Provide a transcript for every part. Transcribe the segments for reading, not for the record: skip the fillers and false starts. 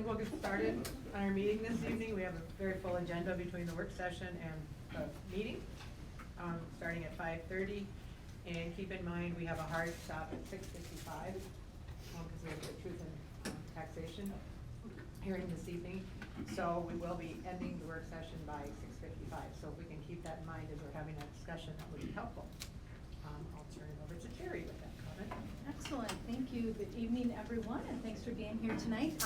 think we'll get started on our meeting this evening. We have a very full agenda between the work session and the meeting, starting at 5:30. And keep in mind, we have a hard stop at 6:55, because we have the truth and taxation hearing this evening. So we will be ending the work session by 6:55. So if we can keep that in mind as we're having that discussion, that would be helpful. I'll turn it over to Terry with that comment. Excellent, thank you. Good evening, everyone, and thanks for being here tonight.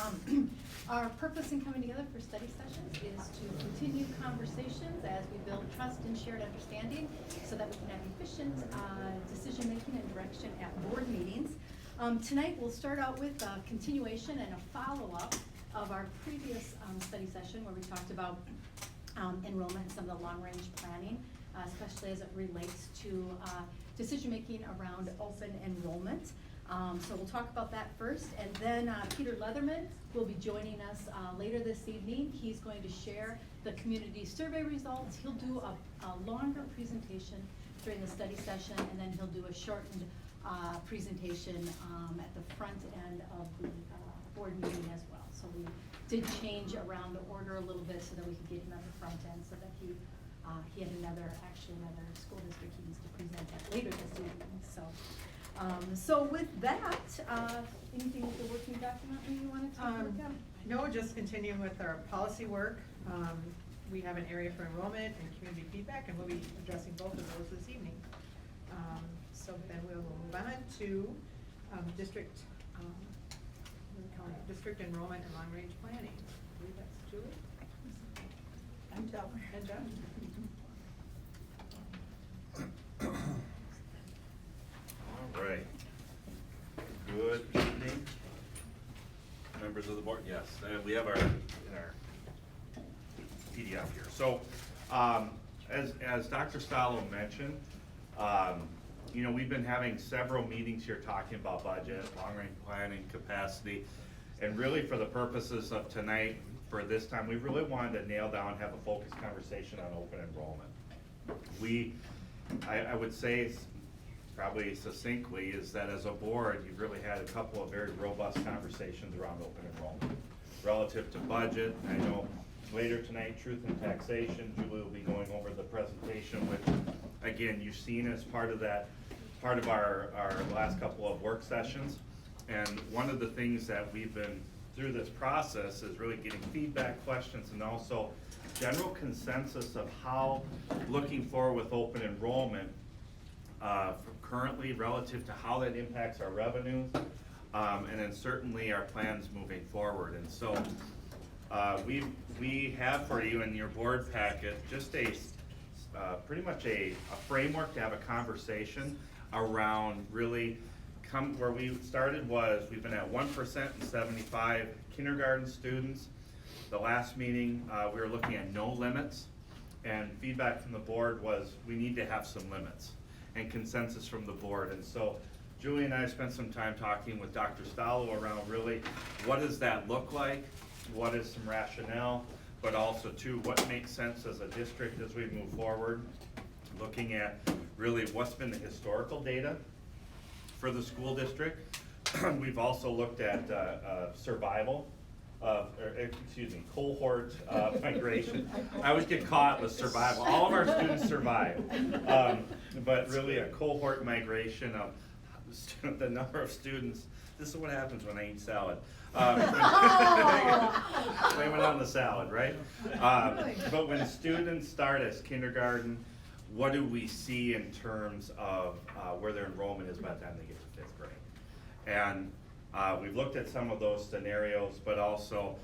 Our purpose in coming together for study sessions is to continue conversations as we build trust and shared understanding so that we can have efficient decision-making and direction at board meetings. Tonight, we'll start out with a continuation and a follow-up of our previous study session where we talked about enrollment and some of the long-range planning, especially as it relates to decision-making around open enrollment. So we'll talk about that first, and then Peter Leatherman will be joining us later this evening. He's going to share the community survey results. He'll do a longer presentation during the study session, and then he'll do a shortened presentation at the front end of the board meeting as well. So we did change around the order a little bit so that we could get him at the front end, so that he had another school district he needs to present at later this evening. So with that, anything with the working document you wanted to talk about? No, just continuing with our policy work. We have an area for enrollment and community feedback, and we'll be addressing both of those this evening. So then we'll move on to district district enrollment and long range planning. I believe that's Julie. I'm Joe. And Jeff. All right. Good evening, members of the board. Yes, and we have our PDF here. So, as Dr. Stallo mentioned, you know, we've been having several meetings here talking about budget, long-range planning, capacity, and really for the purposes of tonight, for this time, we really wanted to nail down, have a focused conversation on open enrollment. I would say, probably succinctly, is that as a board, you've really had a couple of very robust conversations around open enrollment. Relative to budget, I know later tonight, truth and taxation, Julie will be going over the presentation, which, again, you've seen as part of our last couple of work sessions. And one of the things that we've been through this process is really getting feedback, questions, and also general consensus of how looking forward with open enrollment currently relative to how that impacts our revenues, and then certainly our plans moving forward. And so we have for you in your board packet just pretty much a framework to have a conversation around really where we started was we've been at 1% and 75 kindergarten students. The last meeting, we were looking at no limits, and feedback from the board was we need to have some limits and consensus from the board. And so Julie and I spent some time talking with Dr. Stallo around really what does that look like, what is some rationale, but also too what makes sense as a district as we move forward, looking at really what's been the historical data for the school district. We've also looked at survival, cohort migration. I always get caught with survival. All of our students survive, but really a cohort migration of the number of students. This is what happens when I eat salad. Blame it on the salad, right? But when students start as kindergarten, what do we see in terms of where their enrollment is by the time they get to 5th grade? And we've looked at some of those scenarios, but also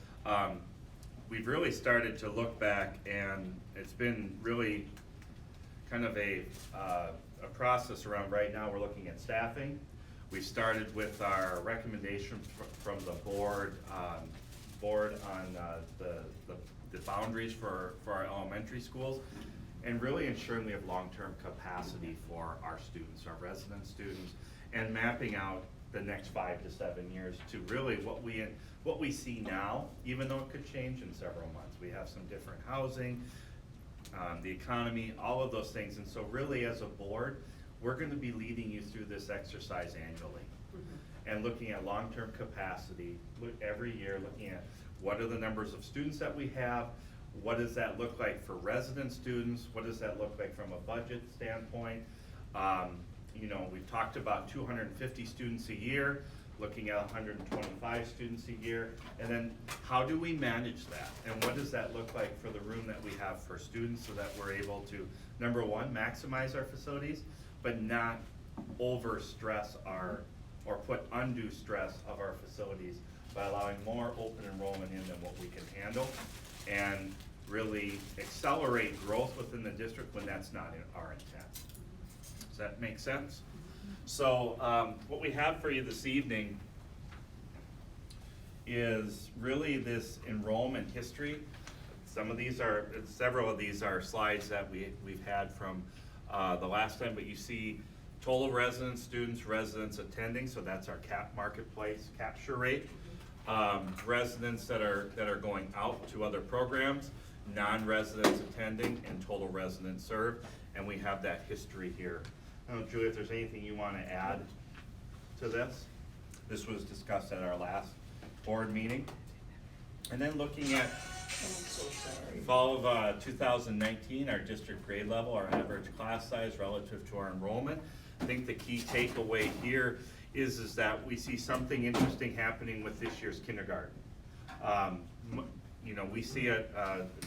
we've really started to look back, and it's been really kind of a process around right now. We're looking at staffing. We started with our recommendation from the board on the boundaries for our elementary schools, and really ensuring we have long-term capacity for our students, our resident students, and mapping out the next 5 to 7 years to really what we see now, even though it could change in several months. We have some different housing, the economy, all of those things. And so really as a board, we're going to be leading you through this exercise annually. and looking at long-term capacity, every year looking at what are the numbers of students that we have, what does that look like for resident students, what does that look like from a budget standpoint. You know, we've talked about 250 students a year, looking at 125 students a year, and then how do we manage that? And what does that look like for the room that we have for students so that we're able to, number one, maximize our facilities, but not overstress or put undue stress of our facilities by allowing more open enrollment in than what we can handle, and really accelerate growth within the district when that's not in our intent. Does that make sense? So what we have for you this evening is really this enrollment history. Several of these are slides that we've had from the last time, but you see total residents, students, residents attending, so that's our marketplace capture rate. Residents that are going out to other programs, non-residents attending, and total residents served, and we have that history here. I don't know, Julie, if there's anything you want to add to this? This was discussed at our last board meeting. And then looking at fall of 2019, our district grade level, our average class size relative to our enrollment. I think the key takeaway here is that we see something interesting happening with this year's kindergarten. You know, we see it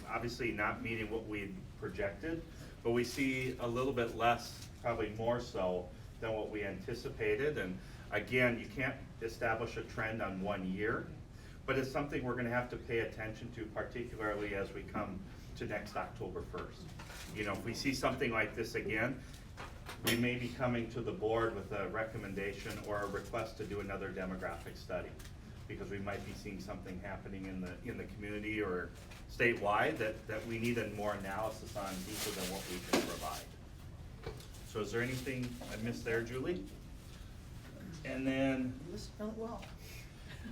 obviously not meeting what we projected, but we see a little bit less, probably more so than what we anticipated. And again, you can't establish a trend on 1 year, but it's something we're gonna have to pay attention to, particularly as we come to next October 1st. You know, if we see something like this again, we may be coming to the board with a recommendation or a request to do another demographic study, because we might be seeing something happening in the community or statewide that we need a more analysis on deeper than what we can provide. So is there anything I missed there, Julie? And then, You listened really well.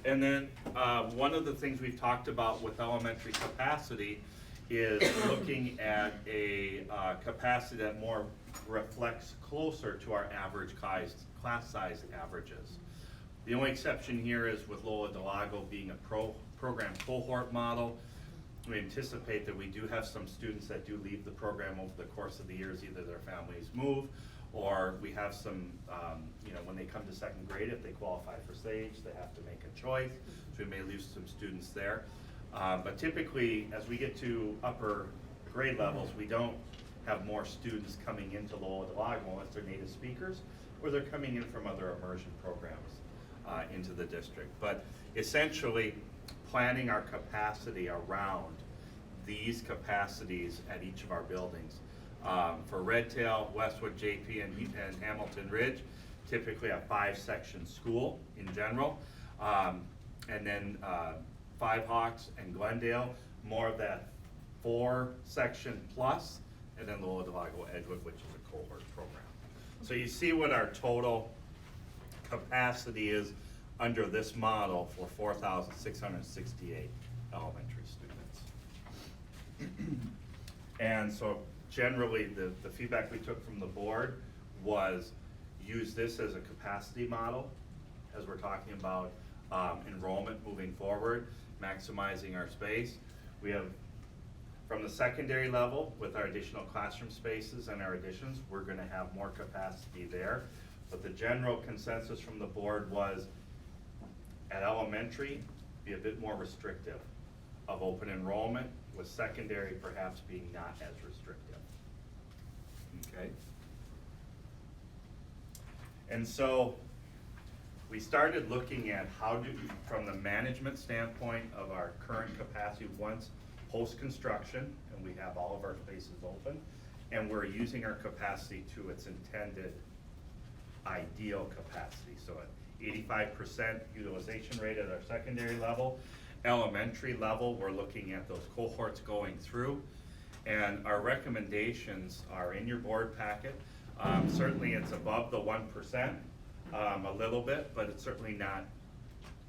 and then one of the things we've talked about with elementary capacity is looking at a capacity that more reflects closer to our average class size averages. The only exception here is with Loyola Del Lago being a program cohort model. We anticipate that we do have some students that do leave the program over the course of the years, either their families move, or we have some, you know, when they come to second grade, if they qualify for SAGE, they have to make a choice, so we may lose some students there. But typically, as we get to upper grade levels, we don't have more students coming into Loyola Del Lago unless they're native speakers, or they're coming in from other immersion programs into the district. But essentially, planning our capacity around these capacities at each of our buildings. For Redtail, Westwood, JP, and Hamilton Ridge, typically a 5-section school in general. And then Five Hawks and Glendale, more of that 4-section plus, and then Loyola Del Lago Edgewood, which is a cohort program. So you see what our total capacity is under this model for 4,668 elementary students. And so generally the feedback we took from the board was use this as a capacity model as we're talking about enrollment moving forward, maximizing our space. We have from the secondary level with our additional classroom spaces and our additions, we're gonna have more capacity there. But the general consensus from the board was at elementary, be a bit more restrictive of open enrollment, with secondary perhaps being not as restrictive. Okay? And so we started looking at how do, from the management standpoint of our current capacity once post-construction, and we have all of our spaces open, and we're using our capacity to its intended ideal capacity. So at 85% utilization rate at our secondary level. Elementary level, we're looking at those cohorts going through. And our recommendations are in your board packet. Certainly it's above the 1%, a little bit, but it's certainly not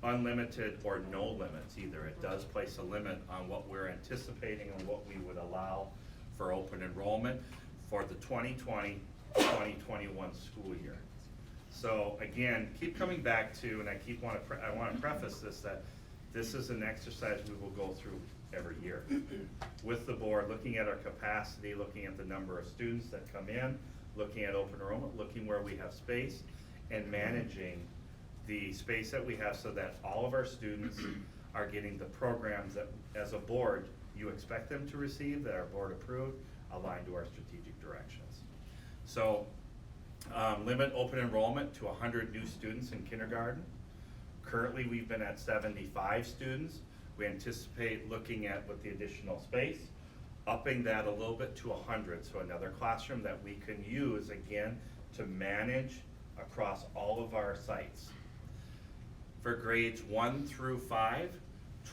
unlimited or no limits either. It does place a limit on what we're anticipating and what we would allow for open enrollment for the 2020-2021 school year. So again, keep coming back to, and I wanna preface this, that this is an exercise we will go through every year with the board, looking at our capacity, looking at the number of students that come in, looking at open enrollment, looking where we have space, and managing the space that we have so that all of our students are getting the programs that, as a board, you expect them to receive, that our board approved, aligned to our strategic directions. So, limit open enrollment to 100 new students in kindergarten. Currently, we've been at 75 students. We anticipate looking at, with the additional space, upping that a little bit to 100. So another classroom that we can use, again, to manage across all of our sites. For grades 1 through 5,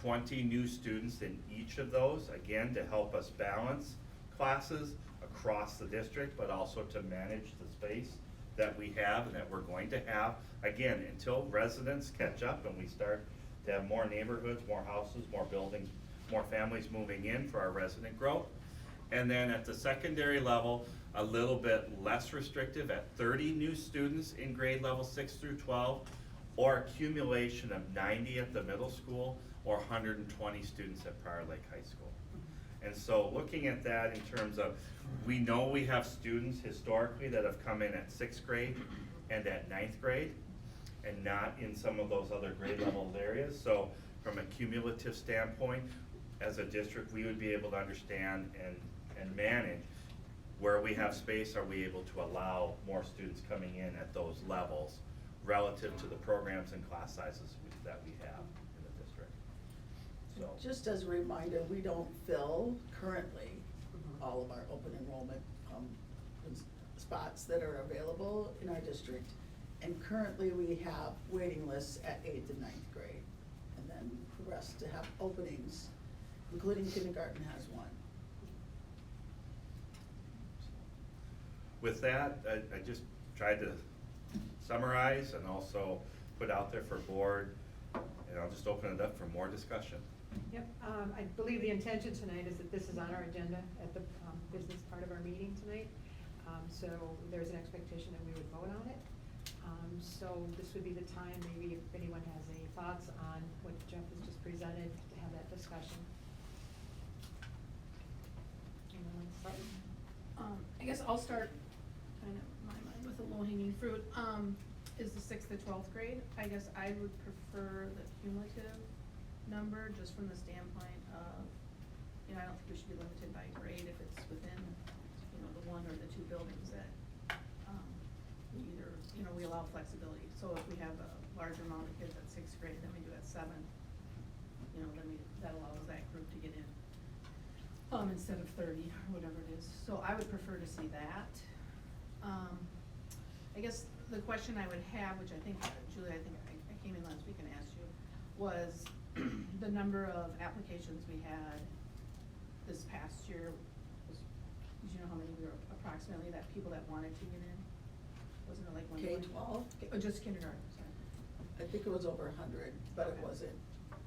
20 new students in each of those, again, to help us balance classes across the district, but also to manage the space that we have and that we're going to have, again, until residents catch up and we start to have more neighborhoods, more houses, more buildings, more families moving in for our resident growth. And then at the secondary level, a little bit less restrictive at 30 new students in grade level 6 through 12, or accumulation of 90 at the middle school, or 120 students at Prior Lake High School. And so looking at that in terms of, we know we have students historically that have come in at 6th grade and at 9th grade, and not in some of those other grade level areas. So from a cumulative standpoint, as a district, we would be able to understand and manage where we have space, are we able to allow more students coming in at those levels relative to the programs and class sizes that we have in the district. So, Just as a reminder, we don't fill currently all of our open enrollment spots that are available in our district. And currently, we have waiting lists at 8th and 9th grade. And then the rest to have openings, including kindergarten has one. with that, I just tried to summarize and also put out there for board, and I'll just open it up for more discussion. Yep, I believe the intention tonight is that this is on our agenda at the business part of our meeting tonight. So there's an expectation that we would vote on it. So this would be the time, maybe if anyone has any thoughts on what Jeff has just presented, to have that discussion. Anyone want to start? I guess I'll start kind of my mind with a low-hanging fruit, is the 6th to 12th grade. I guess I would prefer the cumulative number, just from the standpoint of, I don't think we should be limited by grade if it's within, the one or the two buildings that, we either, we allow flexibility. So if we have a larger amount of kids at 6th grade than we do at 7th, then that allows that group to get in, instead of 30 or whatever it is. So I would prefer to see that. I guess the question I would have, which I think, Julie, I came in last week and asked you, was the number of applications we had this past year. Did you know how many we were approximately, that people that wanted to get in? Wasn't it like one? K-12? Oh, just kindergarten, sorry. I think it was over 100, but it Okay. wasn't,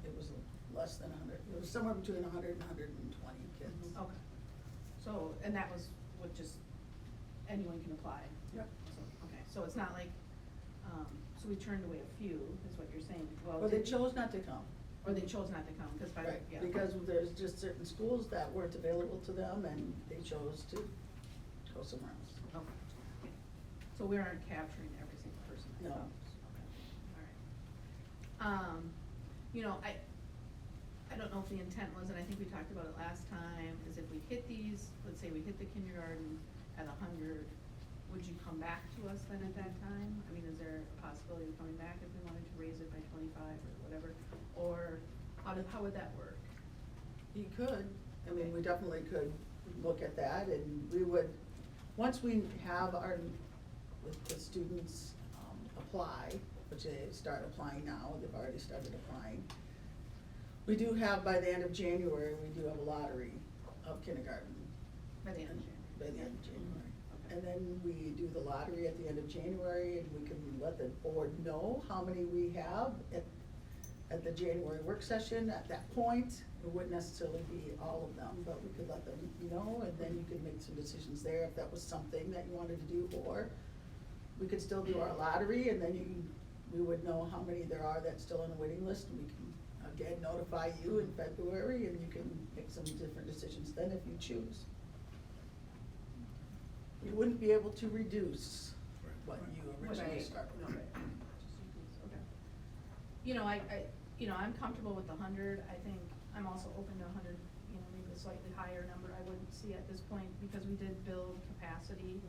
it was less than 100. It was somewhere between 100 and 120 kids. Okay. So, and that was with just, anyone can apply? Yep. So, okay, so it's not like, so we turned away a few, is what you're saying? Well, Or they did- chose not to come. Or they chose not to come, because by, Right, yeah. because there's just certain schools that weren't available to them and they chose to go somewhere else. Okay. So we aren't capturing every single person that No. comes? Okay, all right. I don't know if the intent was, and I think we talked about it last time, is if we hit these, let's say we hit the kindergarten at 100, would you come back to us then at that time? I mean, is there a possibility of coming back if we wanted to raise it by 25 or whatever? Or how would that work? You could, I mean, we definitely could look at that, and we would, once we have the students apply, which they start applying now, they've already started applying. We do have, by the end of January, we do have a lottery of kindergarten. By the end of January? By the end of January. Okay. And then we do the lottery at the end of January, and we can let the board know how many we have at the January work session. At that point, it wouldn't necessarily be all of them, but we could let them know, and then you could make some decisions there if that was something that you wanted to do, or we could still do our lottery, and then we would know how many there are that's still on the waiting list, and we can, again, notify you in February, and you can make some different decisions then if you choose. You wouldn't be able to reduce what you originally Right. started No, with. right. Okay. You know, I'm comfortable with the 100, I think, I'm also open to 100, you know, maybe a slightly higher number, I wouldn't see at this point, because we did build capacity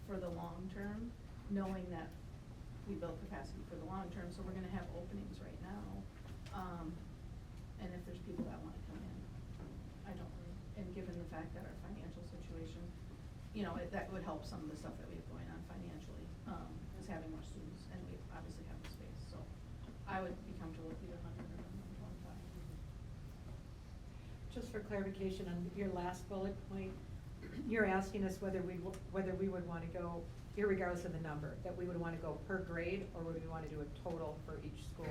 for the long term, knowing that we built capacity for the long term, so we're gonna have openings right now. And if there's people that wanna come in, I don't, and given the fact that our financial situation, you know, that would help some of the stuff that we have going on financially, is having more students, and we obviously have the space, so I would be comfortable with either 100 or 125. Just for clarification on your last bullet point, you're asking us whether we would want to go, irregardless of the number, that we would want to go per grade, or would we want to do a total for each school,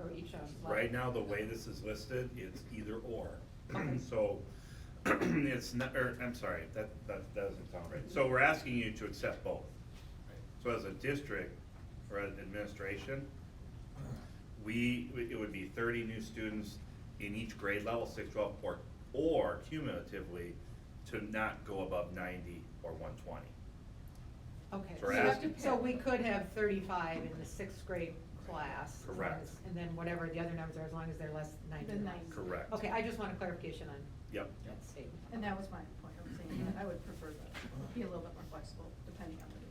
or each level? Right now, the way this is listed, it's either or. Okay. So, it's not, or, I'm sorry, that doesn't sound right. So we're asking you to accept both. So as a district or an administration, it would be 30 new students in each grade level, 6, 12, or cumulatively, to not go above 90 or 120. Okay, So we're asking- so we could have 35 in the sixth grade class. as long Correct. as- And then whatever the other numbers are, as long as they're less than 90. Than 90. Correct. Okay, I just want a clarification on Yep. that statement. And that was my point, I was saying that I would prefer to be a little bit more flexible, depending on the difference.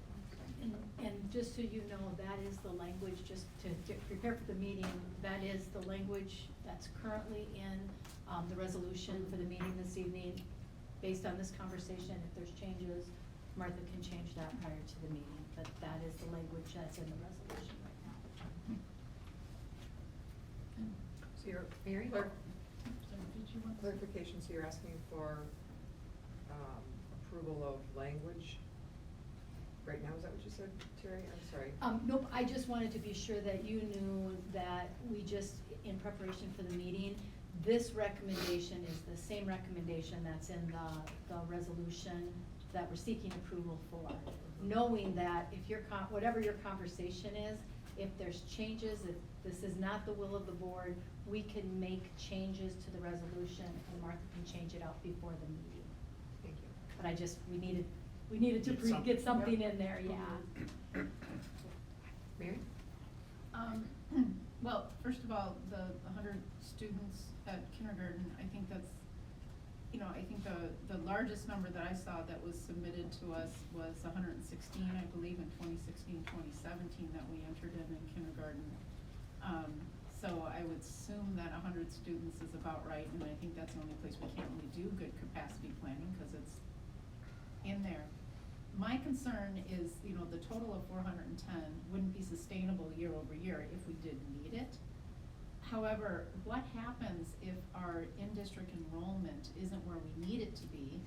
And just so you know, that is the language, just to prepare for the meeting, that is the language that's currently in the resolution for the meeting this evening. Based on this conversation, if there's changes, Martha can change that prior to the meeting, but that is the language that's in the resolution right now. So you're, Mary? clarification, so you're asking for, approval of language right now, is that what you said, Terry? I'm sorry. Nope, I just wanted to be sure that you knew that we just, in preparation for the meeting, this recommendation is the same recommendation that's in the resolution that we're seeking approval for. Knowing that if whatever your conversation is, if there's changes, if this is not the will of the board, we can make changes to the resolution and Martha can change it out before the meeting. Thank you. But we needed to get something in there, yeah. Mary? Well, first of all, the 100 students at kindergarten, I think that's, you know, I think the largest number that I saw that was submitted to us was 116, I believe, in 2016, 2017 that we entered in kindergarten. So I would assume that 100 students is about right, and I think that's the only place we can't really do good capacity planning, because it's in there. My concern is, you know, the total of 410 wouldn't be sustainable year over year if we did need it. However, what happens if our in-district enrollment isn't where we need it to be,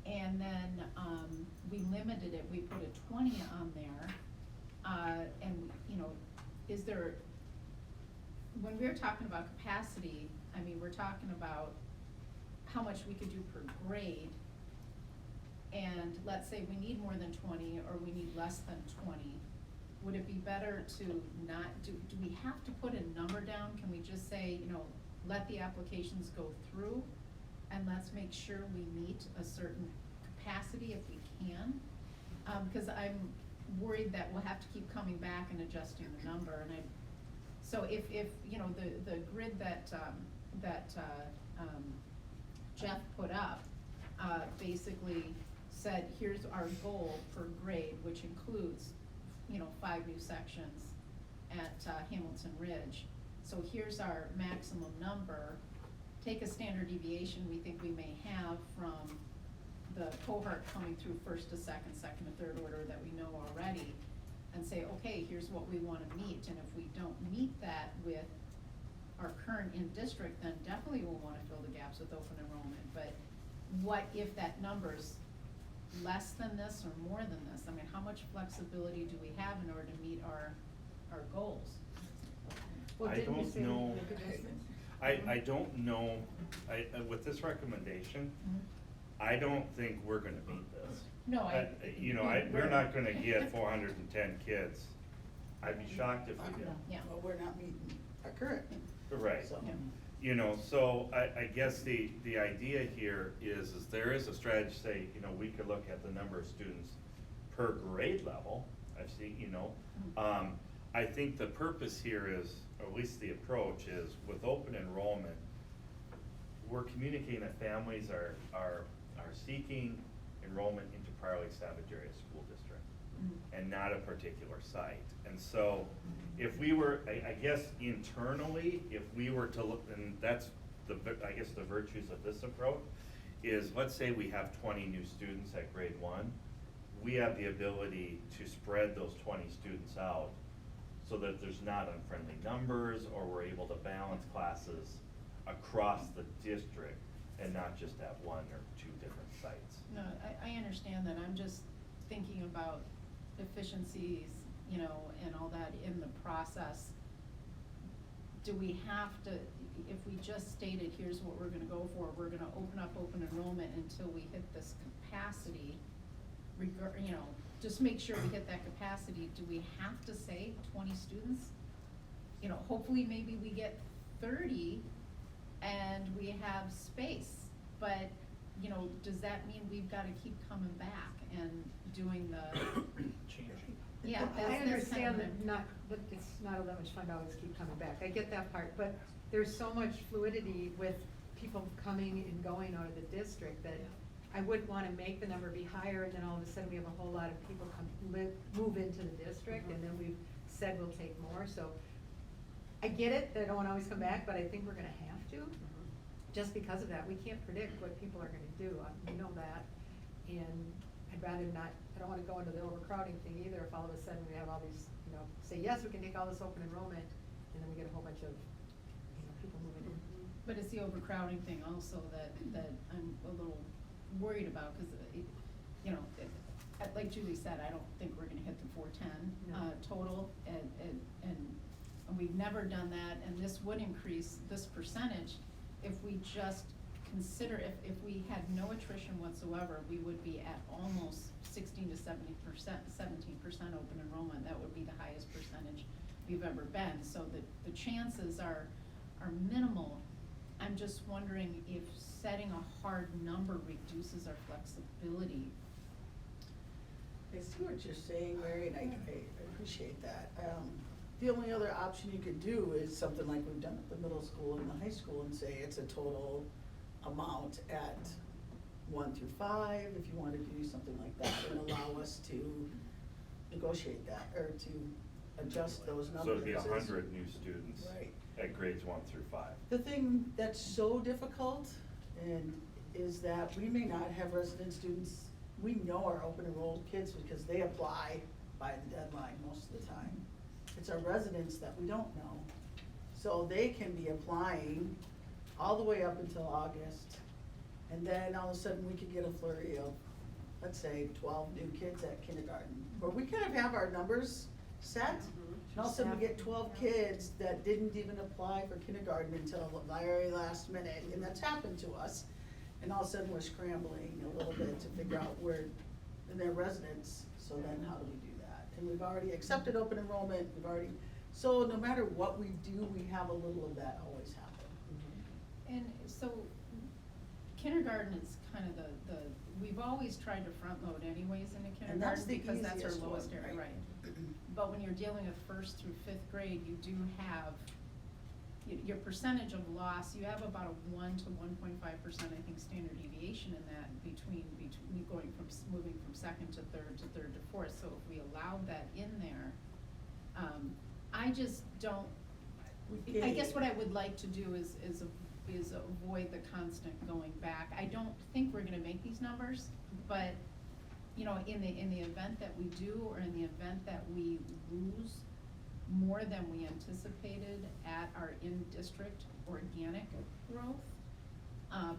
and then, we limited it, we put a 20 on there, and, you know, is there, when we're talking about capacity, I mean, we're talking about how much we could do per grade. And let's say we need more than 20 or we need less than 20, would it be better to not, do we have to put a number down? Can we just say, you know, let the applications go through and let's make sure we meet a certain capacity if we can? Cause I'm worried that we'll have to keep coming back and adjusting the number, and so if, you know, the grid that Jeff put up, basically said, here's our goal per grade, which includes, you know, 5 new sections at Hamilton Ridge. So here's our maximum number. Take a standard deviation we think we may have from the cohort coming through first to second to third order that we know already, and say, okay, here's what we wanna meet, and if we don't meet that with our current in-district, then definitely we'll wanna fill the gaps with open enrollment. But what if that number's less than this or more than this? I mean, how much flexibility do we have in order to meet our goals? Well, I didn't you don't say we know. make adjustments? I don't know, with this recommendation, I don't think we're gonna meet this. No, We're not gonna get 410 kids. I'd be shocked if we did. Yeah. Well, we're not meeting our current, Right. so. Yeah. So I guess the idea here is there is a strategy, say, we could look at the number of students per grade level. I've seen, I think the purpose here is, or at least the approach is, with open enrollment, we're communicating that families are seeking enrollment into Prior Lake Savage Area School District and not a particular site. And so if we were, I guess internally, if we were to look, and that's I guess the virtues of this approach, is let's say we have 20 new students at grade 1, we have the ability to spread those 20 students out so that there's not unfriendly numbers, or we're able to balance classes across the district and not just at 1 or 2 different sites. No, I understand that, I'm just thinking about efficiencies, and all that in the process. Do we have to, if we just stated, here's what we're gonna go for, we're gonna open up open enrollment until we hit this capacity, just make sure we hit that capacity, do we have to say 20 students? Hopefully maybe we get 30 and we have space, but, does that mean we've gotta keep coming back and doing the, yeah, I that's kind understand of that it's not a much fun to always keep coming back, I get that part, but there's so much fluidity with people coming and going out of the district that I wouldn't wanna make the number be higher, and then all of a sudden we have a whole lot of people move into the district, and then we've said we'll take more, so. I get it, they don't wanna always come back, but I think we're gonna have to, just because of that, we can't predict what people are gonna do, we know that. And I'd rather not, I don't wanna go into the overcrowding thing either, if all of a sudden we have all these, say, yes, we can take all this open enrollment, and then we get a whole bunch of, people moving in. But it's the overcrowding thing also that I'm a little worried about, cause like Julie said, I don't think we're gonna hit the 410, No. total, and we've never done that, and this would increase this percentage if we just consider, if we had no attrition whatsoever, we would be at almost 16 to 17% open enrollment. That would be the highest percentage we've ever been, so the chances are minimal. I'm just wondering if setting a hard number reduces our flexibility. I see what you're saying, Mary, and I appreciate that. The only other option you could do is something like we've done at the middle school and the high school, and say it's a total amount at 1 through 5, if you wanted to do something like that, and allow us to negotiate that, or to adjust those numbers. So it'd be as- 100 new students Right. at grades 1 through 5. The thing that's so difficult is that we may not have resident students, we know our open enrolled kids because they apply by the deadline most of the time. It's our residents that we don't know. So they can be applying all the way up until August, and then all of a sudden we could get a flurry of, let's say, 12 new kids at kindergarten. Or we kind of have our numbers set, and all of a sudden we get 12 kids that didn't even apply for kindergarten until the very last minute, and that's happened to us. And all of a sudden we're scrambling a little bit to figure out where, and they're residents, so then how do we do that? And we've already accepted open enrollment, so no matter what we do, we have a little of that always happen. And so kindergarten is kind of the we've always tried to front load anyways into And that's kindergarten the because that's our easiest lowest one, area, right? right? But when you're dealing with 1st through 5th grade, you do have, your percentage of loss, you have about a 1 to 1.5%, I think, standard deviation in that between going from, moving from 2nd to 3rd to 3rd to 4th. So if we allowed that in there, I just don't, I guess what I would like to do is avoid the constant going back. I don't think we're gonna make these numbers, but, in the event that we do, or in the event that we lose more than we anticipated at our in-district organic growth,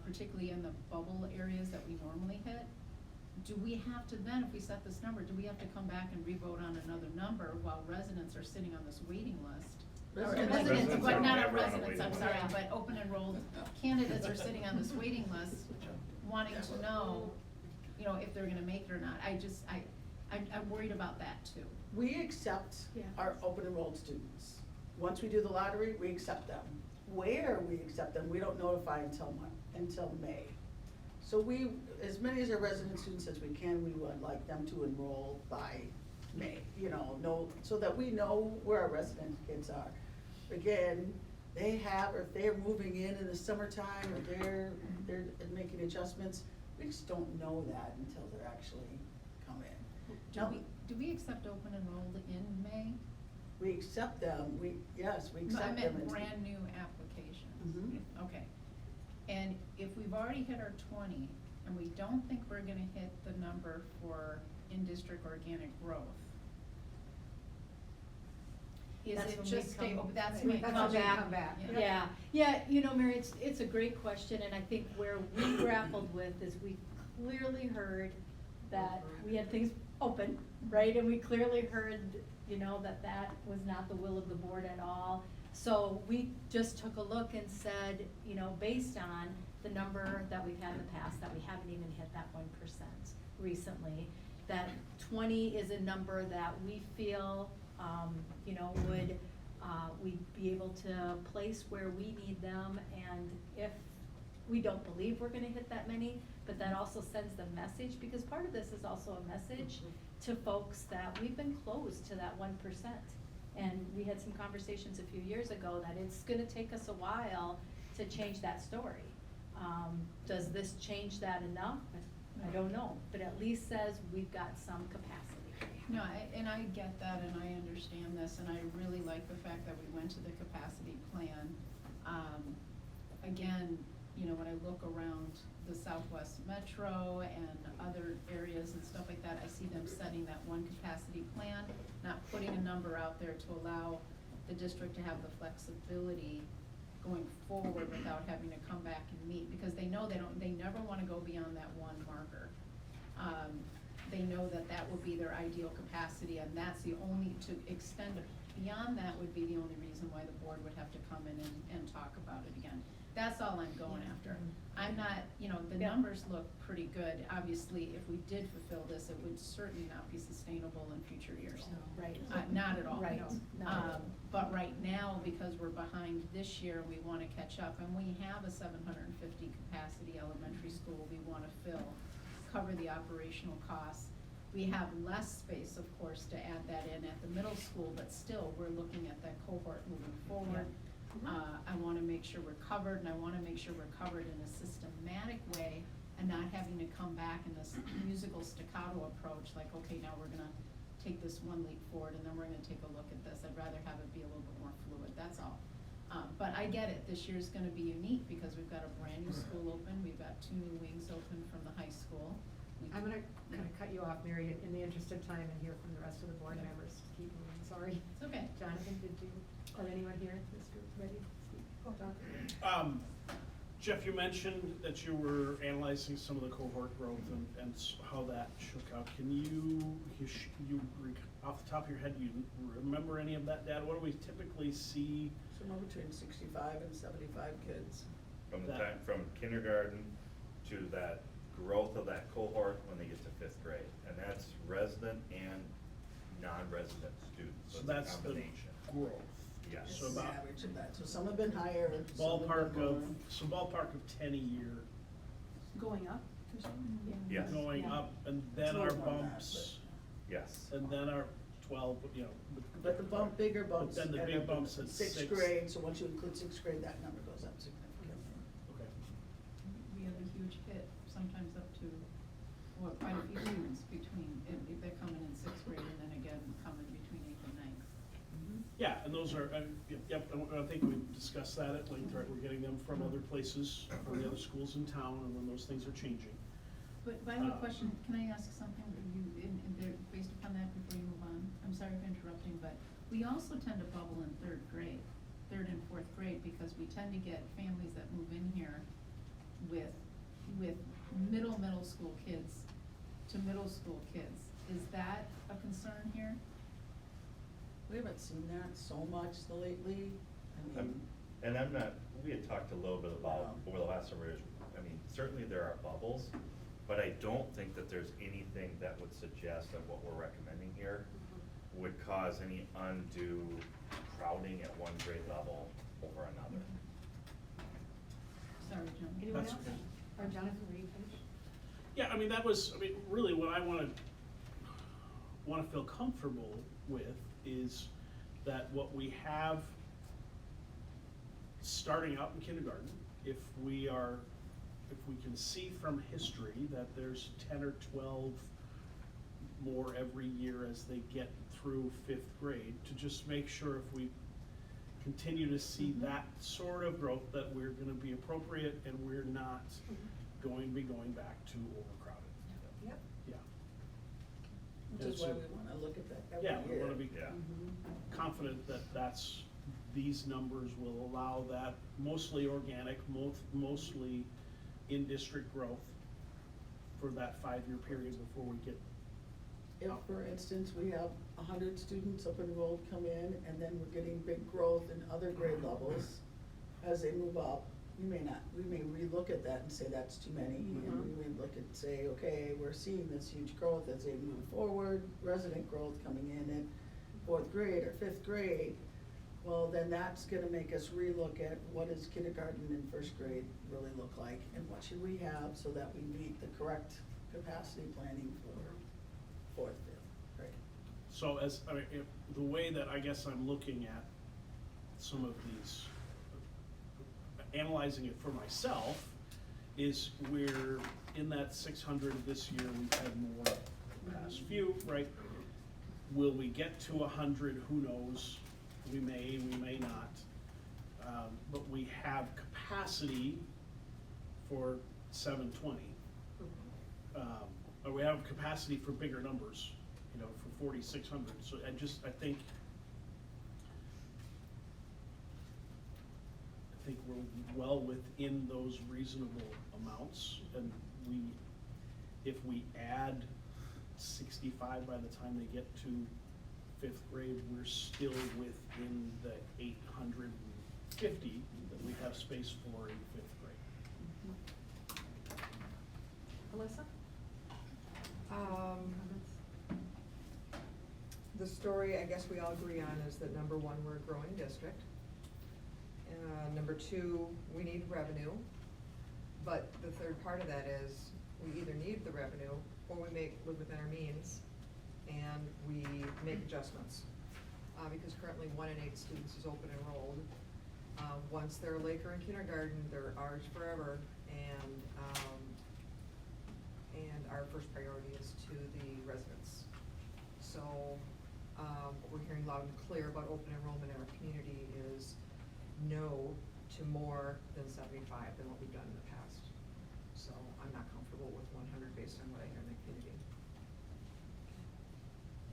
particularly in the bubble areas that we normally hit, do we have to then, if we set this number, do we have to come back and re-vote on another number while residents are sitting on this waiting list? or Residents. residents, Residents but are not never on a residents, I'm waiting sorry, list. but open enrolled candidates are sitting on this waiting list, wanting to know, you know, if they're gonna make it or not. I'm worried about that too. We accept Yeah. our open enrolled students. Once we do the lottery, we accept them. Where we accept them, we don't notify until May. So we, as many as our resident students as we can, we would like them to enroll by May, so that we know where our resident kids are. Again, they have, or if they're moving in the summertime, or they're making adjustments, we just don't know that until they're actually come in. Now, Do we accept open enrolled in May? we accept them, yes, we No, I accept them. meant into- brand new applications. Mhm. Okay. And if we've already hit our 20, and we don't think we're gonna hit the number for in-district organic growth, is That's it when we just stay, come- that's we when come come back. Come back. Yeah. Yeah, Mary, it's a great question, and I think where we grappled with is we clearly heard that we had things open, right? And we clearly heard, that was not the will of the board at all. So we just took a look and said, based on the number that we've had in the past, that we haven't even hit that 1% recently, that 20 is a number that we feel, would, we'd be able to place where we need them, and if we don't believe we're gonna hit that many, but that also sends the message, because part of this is also a message to folks that we've been closed to that 1%. And we had some conversations a few years ago that it's gonna take us a while to change that story. Does this change that enough? I don't know, but at least says we've got some capacity. No, and I get that, and I understand this, and I really like the fact that we went to the capacity plan. Again, when I look around the Southwest Metro and other areas and stuff like that, I see them setting that one capacity plan, not putting a number out there to allow the district to have the flexibility going forward without having to come back and meet, because they know they never wanna go beyond that one marker. They know that would be their ideal capacity, and that's the only, to extend it beyond that would be the only reason why the board would have to come in and talk about it again. That's all I'm going after. I'm not, the Yeah. numbers look pretty good. Obviously, if we did fulfill this, it would certainly not be sustainable in future years. Right. Not at all. Right. No. But right now, because we're behind this year, we wanna catch up, and we have a 750 capacity elementary school we wanna fill, cover the operational costs. We have less space, of course, to add that in at the middle school, but still, we're looking at that cohort moving forward. I wanna make sure we're covered, and I wanna make sure we're covered in a systematic way, and not having to come back in this musical staccato approach, like, okay, now we're gonna take this one leap forward, and then we're gonna take a look at this. I'd rather have it be a little bit more fluid, that's all. But I get it, this year's gonna be unique, because we've got a brand new school open, we've got 2 new wings open from the high school. I'm gonna kind of cut you off, Mary, in the interest of time, and hear from the rest of the board members. Keep moving, sorry. It's okay. Jonathan, did you, or anyone here in this group ready to speak? John? Jeff, you mentioned that you were analyzing some of the cohort growth and how that shook out. Can off the top of your head, you remember any of that data? What do we typically see? Somewhere between 65 and 75 kids. From kindergarten to that growth of that cohort when they get to 5th grade, and that's resident and non-resident students, so So it's a that's the combination. growth. Yes. It's So the about average of that, so some have been higher, some have ballpark been of, lower. ballpark of 10 a year Going up or something? Yes. going Yeah. up, and It's then a our little more than that, bumps, Yes. and then our 12, But the bigger bumps. But then the end big up bumps in at sixth six. grade, so once you include 6th grade, that number goes up significantly. Okay. We have a huge hit, sometimes up to, quite a few students between, if they're coming in 6th grade, and then again, coming between 8th and 9th. Yeah, and those are, yep, I think we discussed that at length, right, we're getting them from other places, from the other schools in town, and when those things are changing. But I have a question, can I ask something, based upon that before you move on? I'm sorry for interrupting, but we also tend to bubble in 3rd grade, 3rd and 4th grade, because we tend to get families that move in here with middle school kids to middle school kids. Is that a concern here? We haven't seen that so much lately, I mean, And I'm not, we had talked a little bit about, Yeah. over the last several years, I mean, certainly there are bubbles, but I don't think that there's anything that would suggest that what we're recommending here would cause any undue crowding at one grade level over another. Sorry, John. Anyone That's else? okay. Or Jonathan, were you finished? Yeah, I mean, really what I wanna feel comfortable with is that what we have starting out in kindergarten, if we can see from history that there's 10 or 12 more every year as they get through 5th grade, to just make sure if we continue to see that sort of growth, that we're gonna be appropriate and we're not going to be going back to overcrowded. Yep. Yeah. which is why we wanna look at that every year. Yeah, we wanna be Yeah. confident that these numbers will allow that mostly organic, mostly in-district growth for that 5-year period before we get. If, for instance, we have 100 students up enrolled come in, and then we're getting big growth in other grade levels, as they move up, we may relook at that and say that's too many, and we may look and say, okay, we're seeing this huge growth as they move forward, resident growth coming in 4th grade or 5th grade. Well, then that's gonna make us relook at what does kindergarten and 1st grade really look like, and what should we have so that we meet the correct capacity planning for 4th, 5th grade. So the way that I guess I'm looking at some of these, analyzing it for myself, is we're in that 600 this year, we've had more the past few, right? Will we get to 100? Who knows? We may not. But we have capacity for 720. Or we have capacity for bigger numbers, for 4,600. So I think we're well within those reasonable amounts, and if we add 65 by the time they get to 5th grade, we're still within the 850 that we have space for in 5th grade. Alyssa? The story, I guess we all agree on, is that number one, we're a growing district. Number two, we need revenue, but the third part of that is, we either need the revenue, or we live within our means, and we make adjustments. Because currently 1 in 8 students is open enrolled. Once they're Laker in kindergarten, they're ours forever, and our first priority is to the residents. So, what we're hearing loud and clear about open enrollment in our community is no to more than 75 than what we've done in the past. So I'm not comfortable with 100 based on what I hear in the community.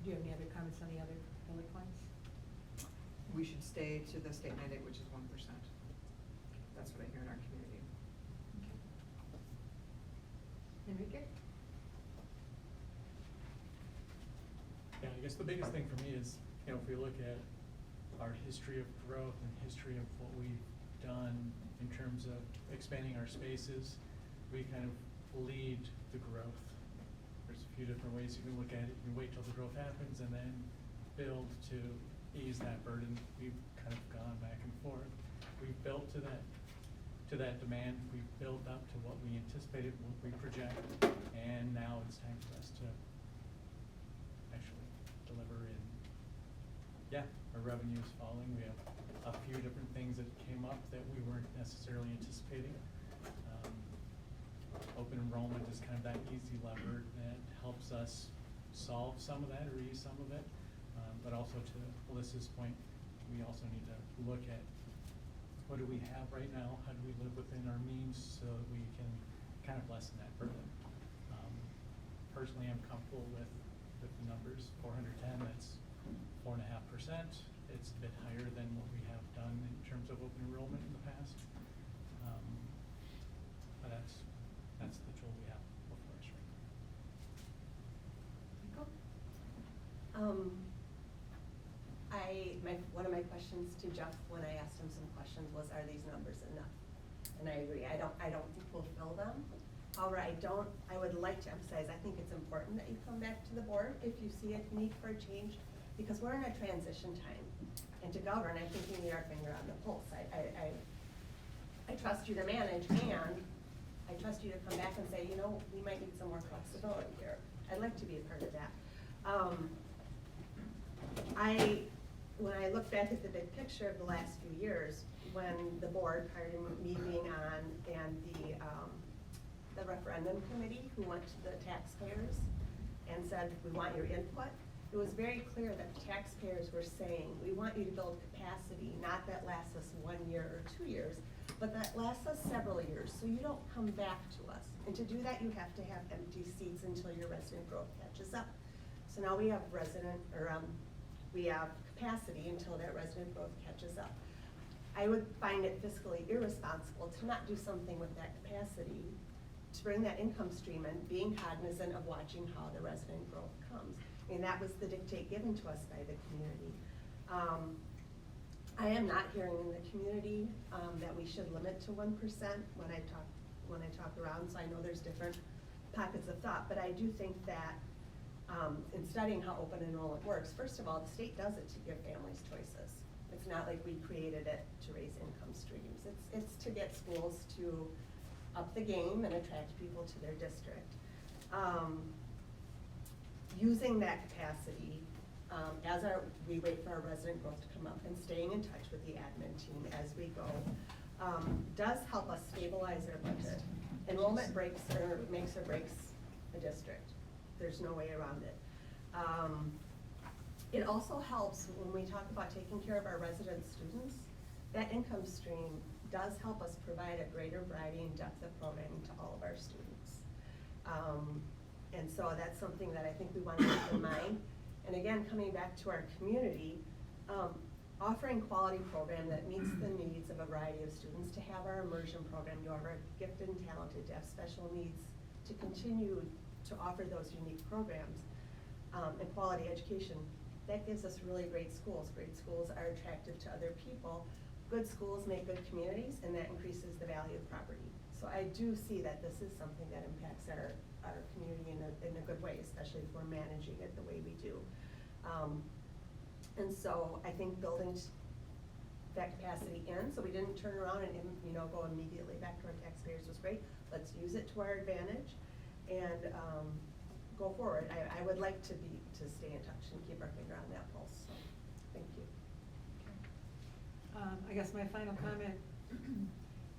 Do you have any other comments on the other bullet points? We should stay to the state mandate, which is 1%. That's what I hear in our community. Enrique? Yeah, I guess the biggest thing for me is, if we look at our history of growth and history of what we've done in terms of expanding our spaces, we kind of lead the growth. There's a few different ways you can look at it. You can wait till the growth happens and then build to ease that burden. We've kind of gone back and forth. We've built to that demand. We've built up to what we anticipated, what we project, and now it's time for us to actually deliver in. Yeah, our revenue is falling. We have a few different things that came up that we weren't necessarily anticipating. Open enrollment is kind of that easy lever that helps us solve some of that or ease some of it. But also to Alyssa's point, we also need to look at what do we have right now? How do we live within our means so that we can kind of lessen that burden? Personally, I'm comfortable with the numbers. 410, that's 4.5%. It's a bit higher than what we have done in terms of open enrollment in the past. But that's the tool we have before us right now. Michael? I one of my questions to Jeff when I asked him some questions was, are these numbers enough? And I agree, I don't think we'll fill them. However, I would like to emphasize, I think it's important that you come back to the board if you see a need for a change, because we're in a transition time. And to govern, I think we need our finger on the pulse. I trust you to manage, and I trust you to come back and say, you know, we might need some more flexibility here. I'd like to be a part of that. When I look back at the big picture of the last few years, when the board, prior to me being on, and the referendum committee who went to the taxpayers and said, we want your input, it was very clear that the taxpayers were saying, we want you to build capacity, not that lasts us 1 year or 2 years, but that lasts us several years, so you don't come back to us. And to do that, you have to have empty seats until your resident growth catches up. So now we have we have capacity until that resident growth catches up. I would find it fiscally irresponsible to not do something with that capacity, to bring that income stream in, being cognizant of watching how the resident growth comes. And that was the dictate given to us by the community. I am not hearing in the community that we should limit to 1% when I talk around, so I know there's different pockets of thought, but I do think that in studying how open enrollment works, first of all, the state does it to give families choices. It's not like we created it to raise income streams. It's to get schools to up the game and attract people to their district. Using that capacity as we wait for our resident growth to come up, and staying in touch with the admin team as we go, does help us stabilize our budget. Enrollment makes or breaks a district. There's no way around it. It also helps when we talk about taking care of our resident students. That income stream does help us provide a greater variety and depth of programming to all of our students. And so that's something that I think we want to keep in mind. And again, coming back to our community, offering quality program that meets the needs of a variety of students, to have our immersion program, to have our gifted and talented, to have special needs, to continue to offer those unique programs, and quality education, that gives us really great schools. Great schools are attractive to other people. Good schools make good communities, and that increases the value of property. So I do see that this is something that impacts our community in a good way, especially if we're managing it the way we do. And so I think building that capacity in, so we didn't turn around and go immediately back to our taxpayers was great. Let's use it to our advantage and go forward. I would like to stay in touch and keep our finger on that pulse. So, thank you. I guess my final comment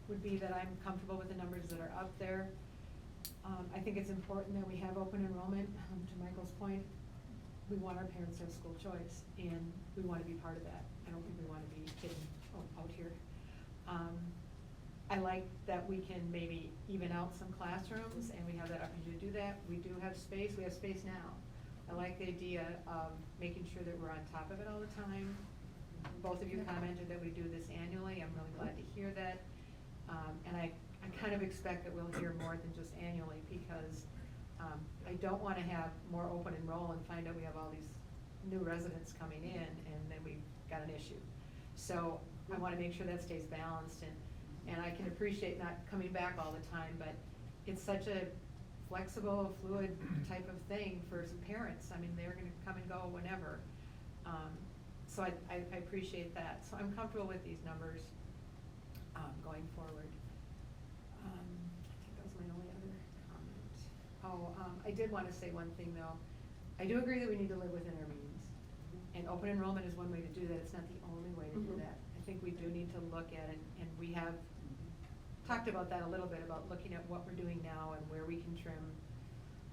would be that I'm comfortable with the numbers that are up there. I think it's important that we have open enrollment. To Michael's point, we want our parents to have school choice, and we want to be part of that. I don't think we want to be kidding out here. I like that we can maybe even out some classrooms, and we have that opportunity to do that. We do have space. We have space now. I like the idea of making sure that we're on top of it all the time. Both of you commented that we do this annually. I'm really glad to hear that. And I kind of expect that we'll hear more than just annually, because I don't want to have more open enroll and find out we have all these new residents coming in and then we've got an issue. So I want to make sure that stays balanced, and I can appreciate not coming back all the time, but it's such a flexible, fluid type of thing for some parents. I mean, they're going to come and go whenever. So I appreciate that. So I'm comfortable with these numbers going forward. I think that was my only other comment. I did want to say one thing though. I do agree that we need to live within our means. And open enrollment is one way to do that. It's not the only way to do that. I think we do need to look at it, and we have talked about that a little bit, about looking at what we're doing now and where we can trim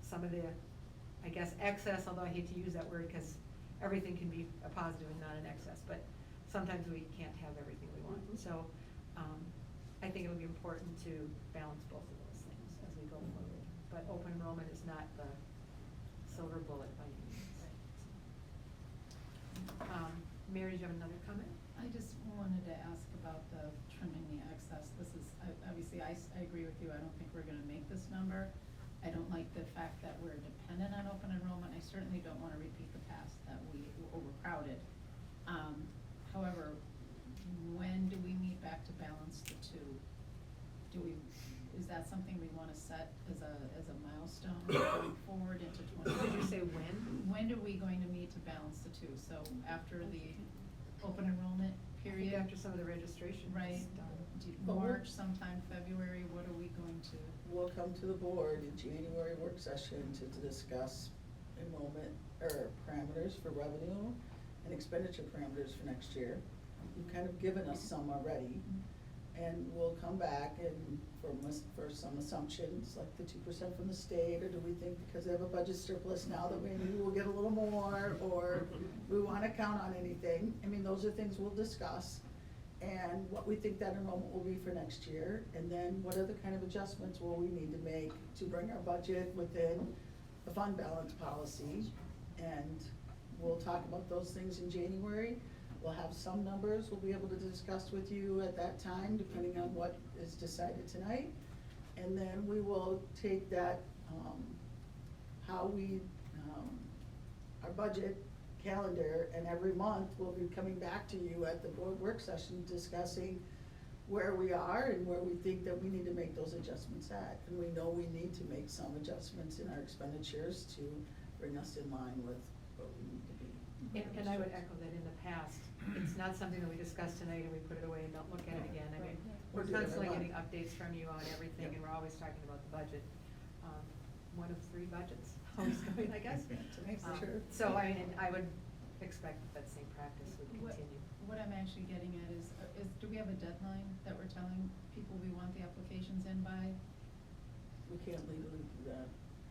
some of the, I guess, excess, although I hate to use that word because everything can be a positive and not an excess, but sometimes we can't have everything we want. So I think it would be important to balance both of those things as we go forward. But open enrollment is not the silver bullet by any means. Mary, do you have another comment? I just wanted to ask about the trimming the excess. This is, obviously, I agree with you. I don't think we're gonna make this number. I don't like the fact that we're dependent on open enrollment. I certainly don't wanna repeat the past that we were overcrowded. However, when do we meet back to balance the two? Is that something we wanna set as a milestone going forward into Did you say when? When are we going to meet to balance the two? So after the open enrollment period? After some of the registration Right, is done. March, sometime February, what are we going to? We'll come to the board in January work session to discuss enrollment, or parameters for revenue and expenditure parameters for next year. You've kind of given us some already, and we'll come back and for some assumptions, like the 2% from the state, or do we think because they have a budget surplus now that maybe we'll get a little more, or we wanna count on anything? I mean, those are things we'll discuss, and what we think that enrollment will be for next year, and then what other kind of adjustments will we need to make to bring our budget within the fund balance policy. And we'll talk about those things in January. We'll have some numbers we'll be able to discuss with you at that time, depending on what is decided tonight. And then we will take that, how we, our budget calendar, and every month we'll be coming back to you at the board work session discussing where we are and where we think that we need to make those adjustments at. And we know we need to make some adjustments in our expenditures to bring us in line with what we need to be. And I would echo that in the past, it's not something that we discuss tonight and we put it away and don't look at it again. I mean, we're We'll do it every constantly getting month. updates from you on everything, Yep. and we're always talking about the budget. One of 3 budgets, always going, I guess. Sure. So I mean, I would expect that same practice would continue. What I'm actually getting at is, do we have a deadline that we're telling people we want the applications in by? We can't legally do that.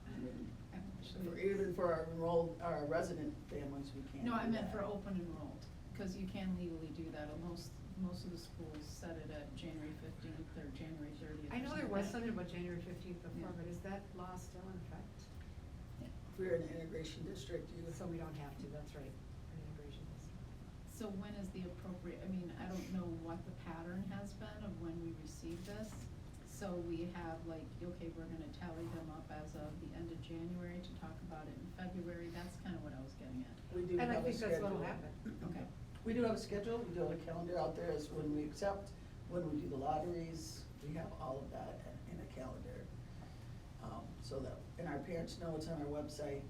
I mean, Actually- even for our enrolled, our resident families, we can't No, I do meant that. for open enrolled, cause you can legally do that, most of the schools set it at January 15th or January 30th. I know there or was something something about January 15th before, Yeah. but is that law still in effect? If we're in an integration district, you. So we don't have to, that's right, an integration district. So when is the appropriate, I mean, I don't know what the pattern has been of when we receive this. So we have like, okay, we're gonna tally them up as of the end of January to talk about it in February, that's kinda what I was getting at. We do And I have a think that's what'll schedule. happen. Okay. We do have a schedule, we do have a calendar out there as when we accept, when we do the lotteries, we have all of that in a calendar. So that, and our parents know it's on our website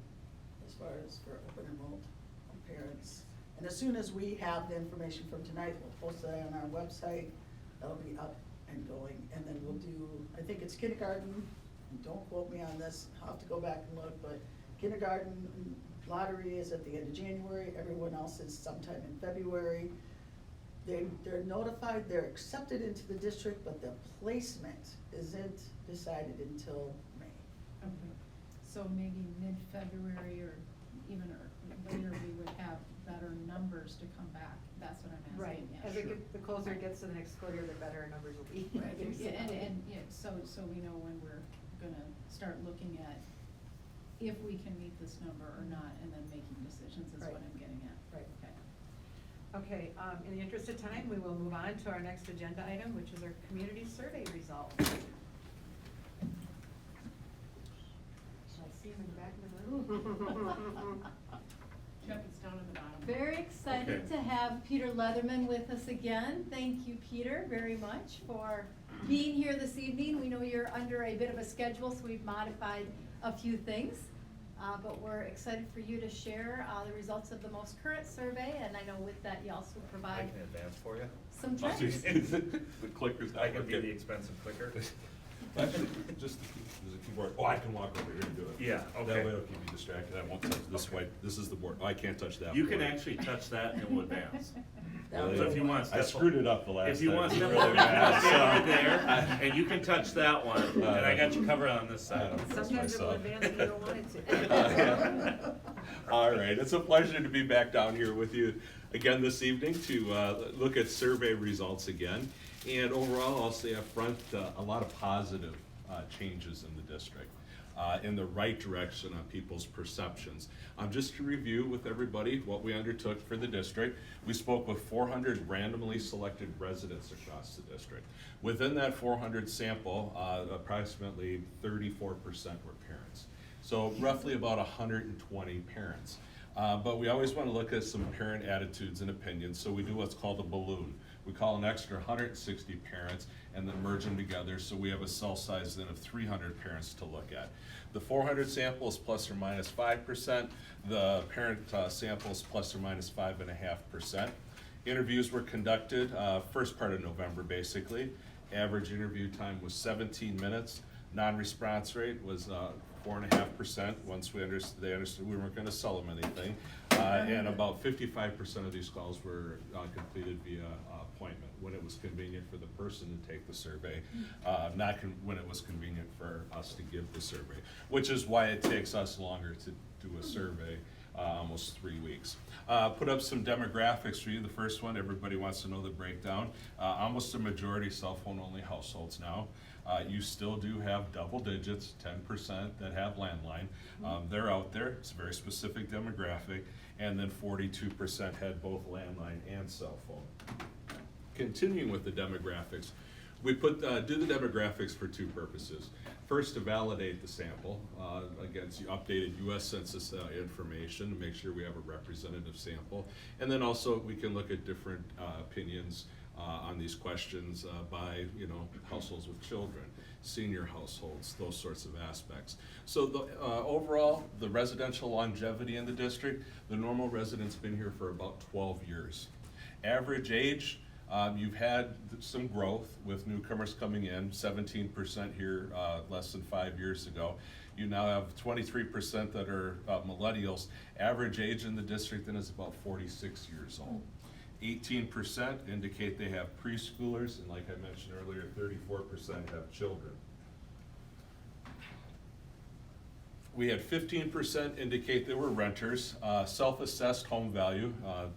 as far as for open enrolled parents. And as soon as we have the information from tonight, we'll post that on our website, that'll be up and going. And then we'll do, I think it's kindergarten, don't quote me on this, I'll have to go back and look, but kindergarten lottery is at the end of January, everyone else is sometime in February. They're notified, they're accepted into the district, but the placement isn't decided until May. Okay, so maybe mid-February or even later, we would have better numbers to come back, that's what I'm asking, Right, yeah. as the closer it gets to the next school year, the better our numbers will be. Right, yeah, and, yeah, so we know when we're gonna start looking at if we can meet this number or not, and then making decisions is what Right. I'm getting at. Right. Okay. Okay, in the interest of time, we will move on to our next agenda item, which is our community survey results. Shall I see him in the back of the room? Jeff, it's down at the bottom. Very excited Okay. to have Peter Leatherman with us again. Thank you, Peter, very much for being here this evening. We know you're under a bit of a schedule, so we've modified a few things. But we're excited for you to share the results of the most current survey, and I know with that you also I provide can advance for you. some trends. The clicker's not I can be working. the expensive clicker. Actually, just, there's a keyboard, oh, I can walk over here and do it. Yeah, That okay. way I'll keep you distracted, I won't touch this way, this is the board, oh, I can't touch that. You can board. actually touch that and we'll advance. That So if you want. I step screwed it up the last time. If you want, step really over, you can bad, stay over so- there, and you can touch that one, and I got you covered on this I side. don't trust Sometimes it will myself. advance if you don't want it to. All right, it's a pleasure to be back down here with you again this evening to look at survey results again. And overall, I'll say up front, a lot of positive changes in the district, in the right direction on people's perceptions. Just to review with everybody what we undertook for the district, we spoke with 400 randomly selected residents across the district. Within that 400 sample, approximately 34% were parents. So roughly about 120 parents. But we always want to look at some parent attitudes and opinions, so we do what's called a balloon. We call an extra 160 parents and then merge them together, so we have a cell size then of 300 parents to look at. The 400 sample is plus or minus 5%. The parent sample is plus or minus 5.5%. Interviews were conducted first part of November, basically. Average interview time was 17 minutes. Non-response rate was 4.5%. Once they understood we weren't going to sell them anything, and about 55% of these calls were completed via appointment when it was convenient for the person to take the survey, when it was convenient for us to give the survey, which is why it takes us longer to do a survey, almost 3 weeks. Put up some demographics for you. The first one, everybody wants to know the breakdown. Almost a majority cell phone only households now. You still do have double digits, 10% that have landline. They're out there. It's a very specific demographic. And then 42% had both landline and cell phone. Continuing with the demographics, we do the demographics for two purposes. First, to validate the sample against updated U.S. Census information to make sure we have a representative sample. And then also we can look at different opinions on these questions by households with children, senior households, those sorts of aspects. So overall, the residential longevity in the district, the normal resident's been here for about 12 years. Average age, you've had some growth with newcomers coming in, 17% here less than 5 years ago. You now have 23% that are millennials. Average age in the district then is about 46 years old. 18% indicate they have preschoolers, and like I mentioned earlier, 34% have children. We had 15% indicate they were renters. Self-assessed home value,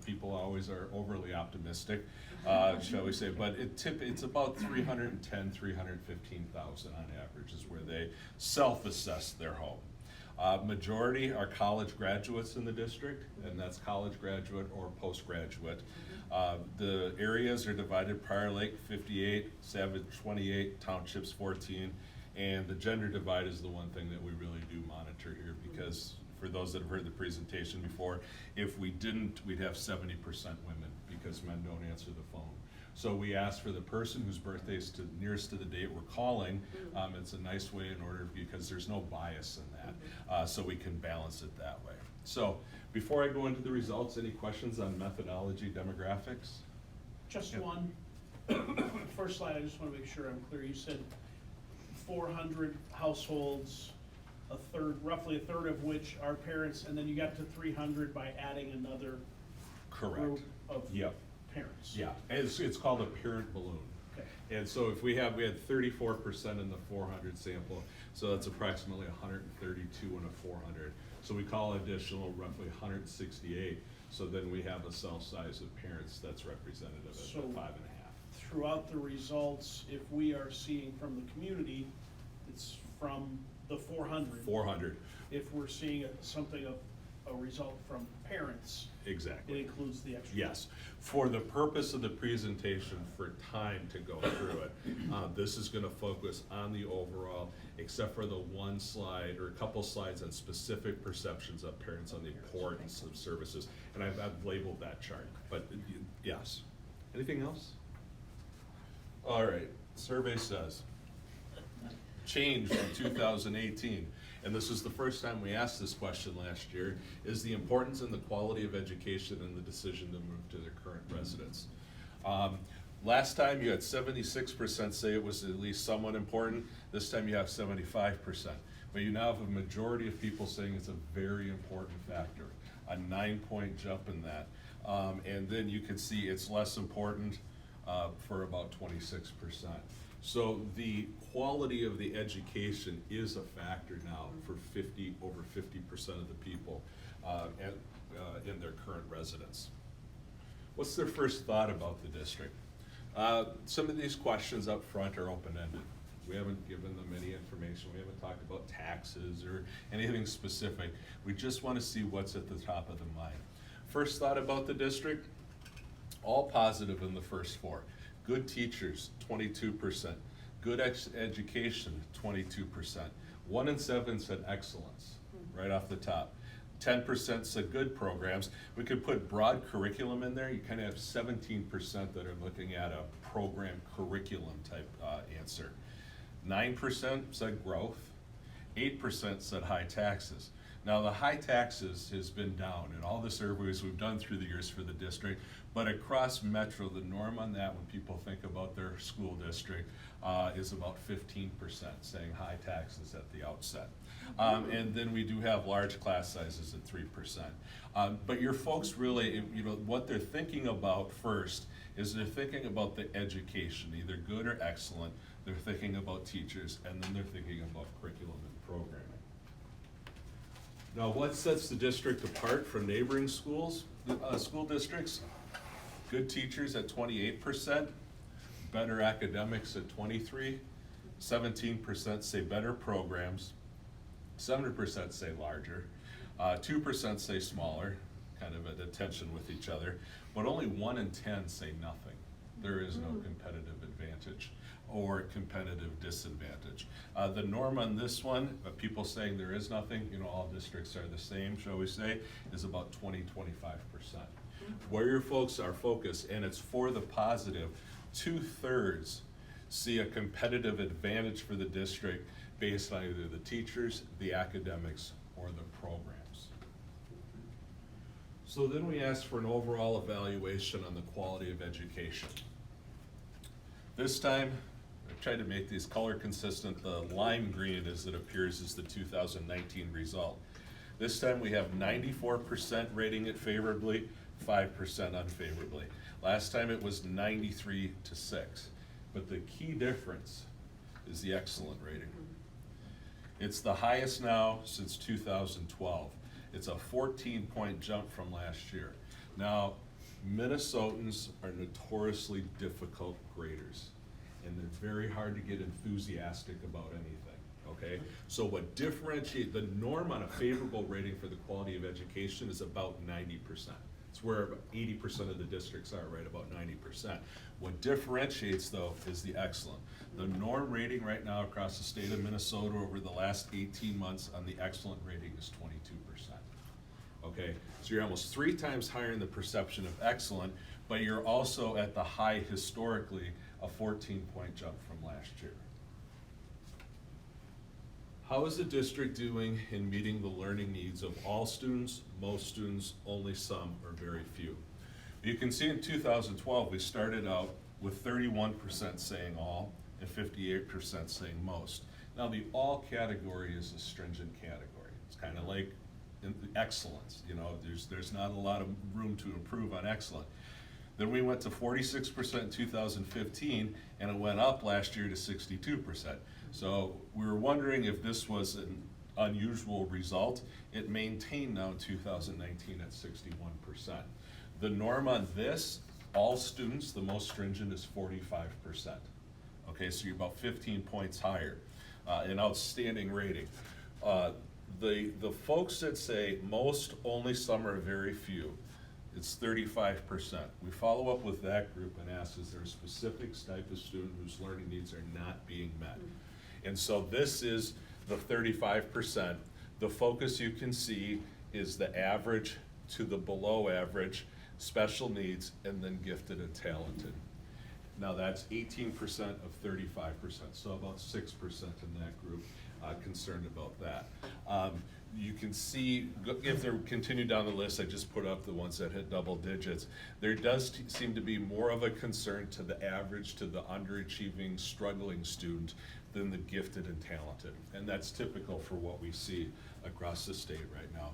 people always are overly optimistic, shall we say, but it's about $310,000, $315,000 on average is where they self-assess their home. Majority are college graduates in the district, and that's college graduate or postgraduate. The areas are divided: Prior Lake 58, Savage 28, Townships 14, and the gender divide is the one thing that we really do monitor here, because for those that have heard the presentation before, if we didn't, we'd have 70% women because men don't answer the phone. So we ask for the person whose birthday is nearest to the date we're calling. It's a nice way in order, because there's no bias in that, so we can balance it that way. So before I go into the results, any questions on methodology, demographics? Just Yep. one. First slide, I just want to make sure I'm clear. You said 400 households, roughly a third of which are parents, and then you got to 300 by adding another Correct. group of Yep. parents. Yeah, it's called a parent balloon. Okay. And so if we had 34% in the 400 sample, so that's approximately 132 in a 400. So we call additional roughly 168. So then we have a cell size of parents that's representative of So 5.5. throughout the results, if we are seeing from the community, it's from the 400. 400, If we're seeing something of a result from parents, it exactly. includes the extra. Yes, for the purpose of the presentation, for time to go through it, this is gonna focus on the overall, except for the one slide or a couple slides on specific perceptions of parents on the importance of services. And I've labeled that chart, but yes. Anything else? All right, survey says, change from 2018. And this is the first time we asked this question last year, is the importance and the quality of education in the decision to move to their current residence. Last time you had 76% say it was at least somewhat important. This time you have 75%. But you now have a majority of people saying it's a very important factor, a 9-point jump in that. And then you can see it's less important for about 26%. So the quality of the education is a factor now for over 50% of the people in their current residence. What's their first thought about the district? Some of these questions up front are open-ended. We haven't given them any information. We haven't talked about taxes or anything specific. We just want to see what's at the top of the mind. First thought about the district, all positive in the first four. Good teachers, 22%. Good education, 22%. 1 in 7 said excellence, right off the top. 10% said good programs. We could put broad curriculum in there. You kind of have 17% that are looking at a program curriculum type answer. 9% said growth. 8% said high taxes. Now, the high taxes has been down in all the surveys we've done through the years for the district, but across Metro, the norm on that when people think about their school district is about 15%, saying high taxes at the outset. And then we do have large class sizes at 3%. But your folks really, you know, what they're thinking about first is they're thinking about the education, either good or excellent. They're thinking about teachers, and then they're thinking about curriculum and programming. Now, what sets the district apart from neighboring schools, school districts? Good teachers at 28%, better academics at 23%, 17% say better programs, 7% say larger, 2% say smaller, kind of at tension with each other, but only 1 in 10 say nothing. There is no competitive advantage or competitive disadvantage. The norm on this one, people saying there is nothing, you know, all districts are the same, shall we say, is about 20-25%. Where your folks are focused, and it's for the positive, 2/3 see a competitive advantage for the district based on either the teachers, the academics, or the programs. So then we ask for an overall evaluation on the quality of education. This time, I tried to make these color consistent. The lime green as it appears is the 2019 result. This time we have 94% rating it favorably, 5% unfavorably. Last time it was 93-6. But the key difference is the excellent rating. It's the highest now since 2012. It's a 14-point jump from last year. Now, Minnesotans are notoriously difficult graders, and they're very hard to get enthusiastic about anything, okay? So what differentiates, the norm on a favorable rating for the quality of education is about 90%. It's where 80% of the districts are, right, about 90%. What differentiates, though, is the excellent. The norm rating right now across the state of Minnesota over the last 18 months on the excellent rating is 22%. Okay, so you're almost 3 times higher in the perception of excellent, but you're also at the high historically, a 14-point jump from last year. How is the district doing in meeting the learning needs of all students, most students, only some, or very few? You can see in 2012, we started out with 31% saying all and 58% saying most. Now, the all category is a stringent category. It's kind of like in excellence, you know, there's not a lot of room to improve on excellent. Then we went to 46% in 2015, and it went up last year to 62%. So we were wondering if this was an unusual result. It maintained now in 2019 at 61%. The norm on this, all students, the most stringent is 45%. Okay, so you're about 15 points higher, an outstanding rating. The folks that say most, only some, or very few, it's 35%. We follow up with that group and ask, is there a specific type of student whose learning needs are not being met? And so this is the 35%. The focus you can see is the average to the below average, special needs, and then gifted and talented. Now that's 18% of 35%, so about 6% in that group concerned about that. You can see, if they continue down the list, I just put up the ones that hit double digits. There does seem to be more of a concern to the average, to the underachieving, struggling student than the gifted and talented. And that's typical for what we see across the state right now.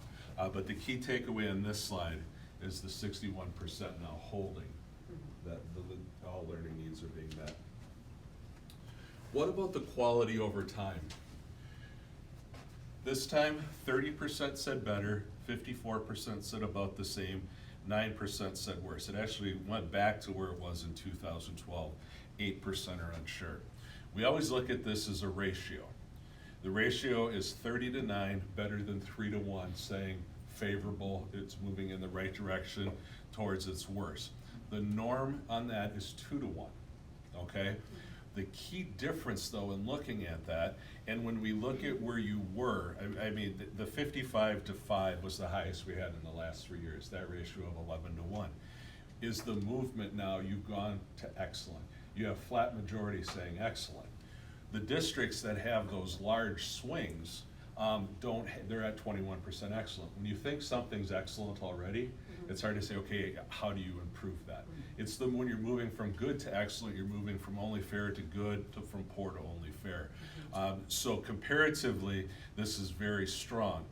But the key takeaway in this slide is the 61% now holding, that all learning needs are being met. What about the quality over time? This time, 30% said better, 54% said about the same, 9% said worse. It actually went back to where it was in 2012, 8% are unsure. We always look at this as a ratio. The ratio is 30-9, better than 3-1, saying favorable, it's moving in the right direction towards its worse. The norm on that is 2-1, okay? The key difference though in looking at that, and when we look at where you were, I mean, the 55-5 was the highest we had in the last 3 years, that ratio of 11-1. Is the movement now, you've gone to excellent. You have flat majority saying excellent. The districts that have those large swings, they're at 21% excellent. When you think something's excellent already, it's hard to say, okay, how do you improve that? It's when you're moving from good to excellent, you're moving from only fair to good to from poor to only fair. So comparatively, this is very strong.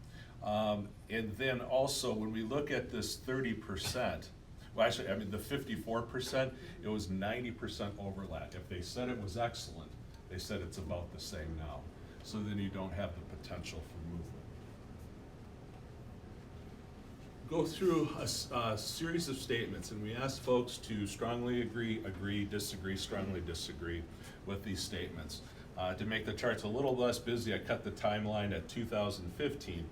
And then also, when we look at this 30%, well, actually, I mean, the 54%, it was 90% overlap. If they said it was excellent, they said it's about the same now. So then you don't have the potential for movement. Go through a series of statements, and we asked folks to strongly agree, disagree, strongly disagree with these statements. To make the charts a little less busy, I cut the timeline at 2015.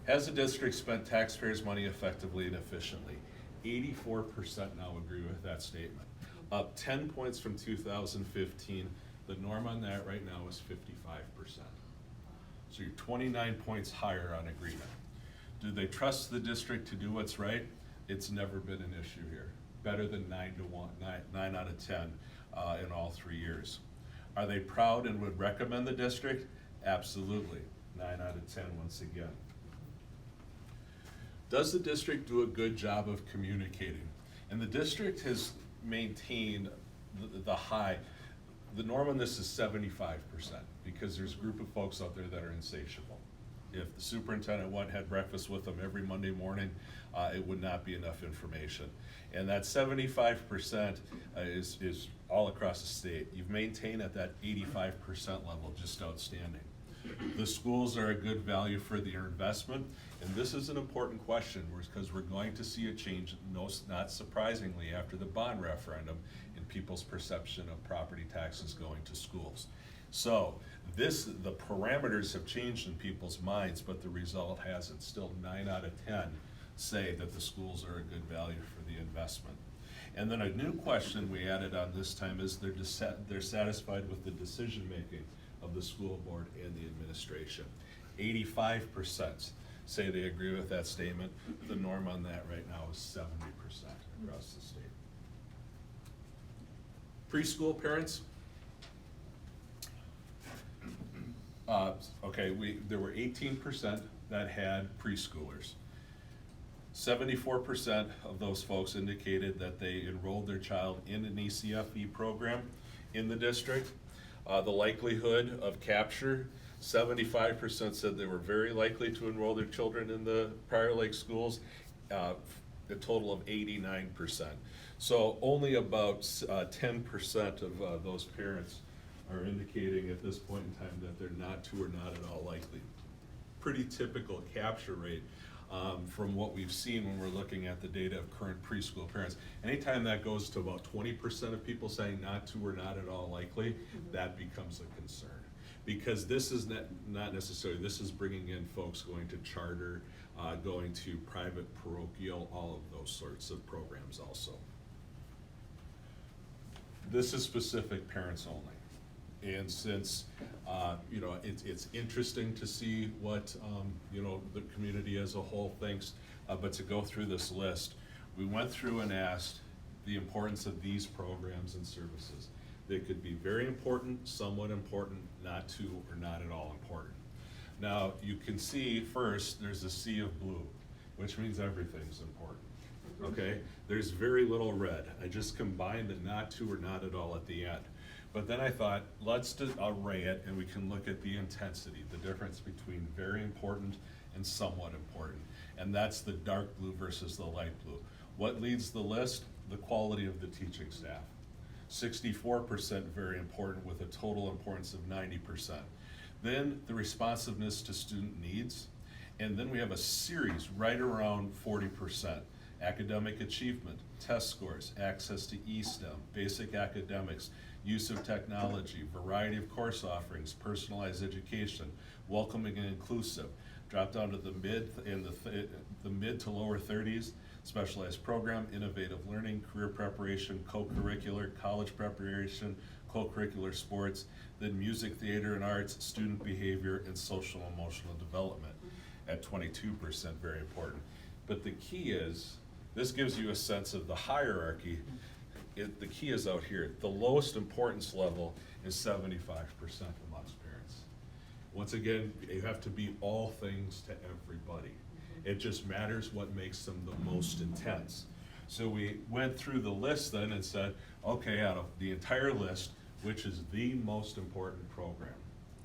Has the district spent taxpayers' money effectively and efficiently? 84% now agree with that statement. Up 10 points from 2015. The norm on that right now is 55%. So you're 29 points higher on agreement. Do they trust the district to do what's right? It's never been an issue here. Better than 9 out of 10 in all 3 years. Are they proud and would recommend the district? Absolutely. 9 out of 10 once again. Does the district do a good job of communicating? And the district has maintained the high. The norm on this is 75%, because there's a group of folks out there that are insatiable. If the superintendent had breakfast with them every Monday morning, it would not be enough information. And that 75% is all across the state. You've maintained at that 85% level, just outstanding. The schools are a good value for their investment, and this is an important question because we're going to see a change, not surprisingly, after the bond referendum in people's perception of property taxes going to schools. So the parameters have changed in people's minds, but the result hasn't. Still 9 out of 10 say that the schools are a good value for the investment. And then a new question we added on this time is they're satisfied with the decision making of the school board and the administration. 85% say they agree with that statement. The norm on that right now is 70% across the state. Preschool parents. There were 18% that had preschoolers. 74% of those folks indicated that they enrolled their child in an ECFE program in the district. The likelihood of capture, 75% said they were very likely to enroll their children in the Prior Lake schools, a total of 89%. So only about 10% of those parents are indicating at this point in time that they're not to or not at all likely. Pretty typical capture rate from what we've seen when we're looking at the data of current preschool parents. Anytime that goes to about 20% of people saying not to or not at all likely, that becomes a concern. Because this is not necessarily, this is bringing in folks going to charter, going to private, parochial, all of those sorts of programs also. This is specific parents only. And since, it's interesting to see what, the community as a whole thinks, but to go through this list, we went through and asked the importance of these programs and services. They could be very important, somewhat important, not to or not at all important. Now, you can see first, there's a sea of blue, which means everything's important. Okay? There's very little red. I just combined the not to or not at all at the end. But then I thought, let's array it and we can look at the intensity, the difference between very important and somewhat important. And that's the dark blue versus the light blue. What leads the list? The quality of the teaching staff. 64% very important with a total importance of 90%. Then the responsiveness to student needs. And then we have a series right around 40%. Academic achievement, test scores, access to eSTEM, basic academics, use of technology, variety of course offerings, personalized education, welcoming and inclusive. Drop down to the mid to lower 30s, specialized program, innovative learning, career preparation, co-curricular, college preparation, co-curricular sports, then music, theater and arts, student behavior, and social and emotional development at 22%, very important. But the key is, this gives you a sense of the hierarchy. The key is out here. The lowest importance level is 75% amongst parents. Once again, you have to be all things to everybody. It just matters what makes them the most intense. So we went through the list then and said, okay, out of the entire list, which is the most important program,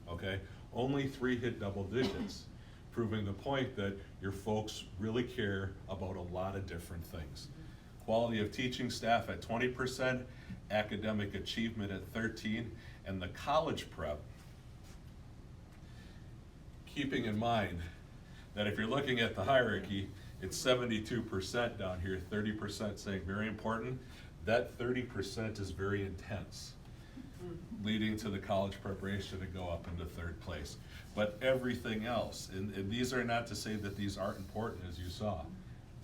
okay? Only 3 hit double digits, proving the point that your folks really care about a lot of different things. Quality of teaching staff at 20%, academic achievement at 13%, and the college prep, keeping in mind that if you're looking at the hierarchy, it's 72% down here, 30% saying very important. That 30% is very intense, leading to the college preparation to go up into 3rd place. But everything else, and these are not to say that these aren't important, as you saw.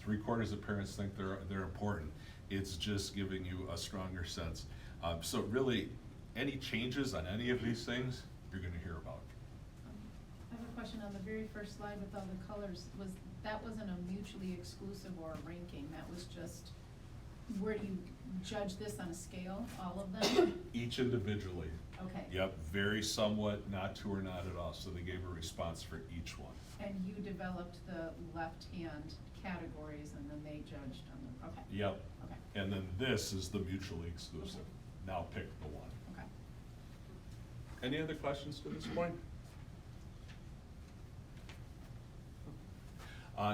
3/4 of parents think they're important. It's just giving you a stronger sense. So really, any changes on any of these things, you're gonna hear about. I have a question on the very first slide with all the colors. That wasn't a mutually exclusive or a ranking, that was just, where do you judge this on a scale, all of them? Each individually. Okay. Yep, very somewhat, not to or not at all, so they gave a response for each one. And you developed the left-hand categories and then they judged on them, okay. Yep. Okay. And then this is the mutually exclusive. Now pick the one. Okay. Any other questions to this point?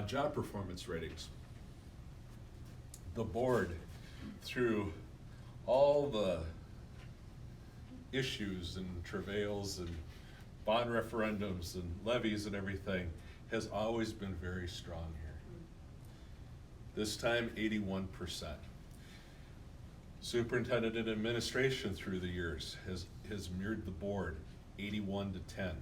Job performance ratings. The board, through all the issues and travails and bond referendums and levies and everything, has always been very strong here. This time, 81%. Superintendent and administration through the years has mirrored the board, 81 to 10.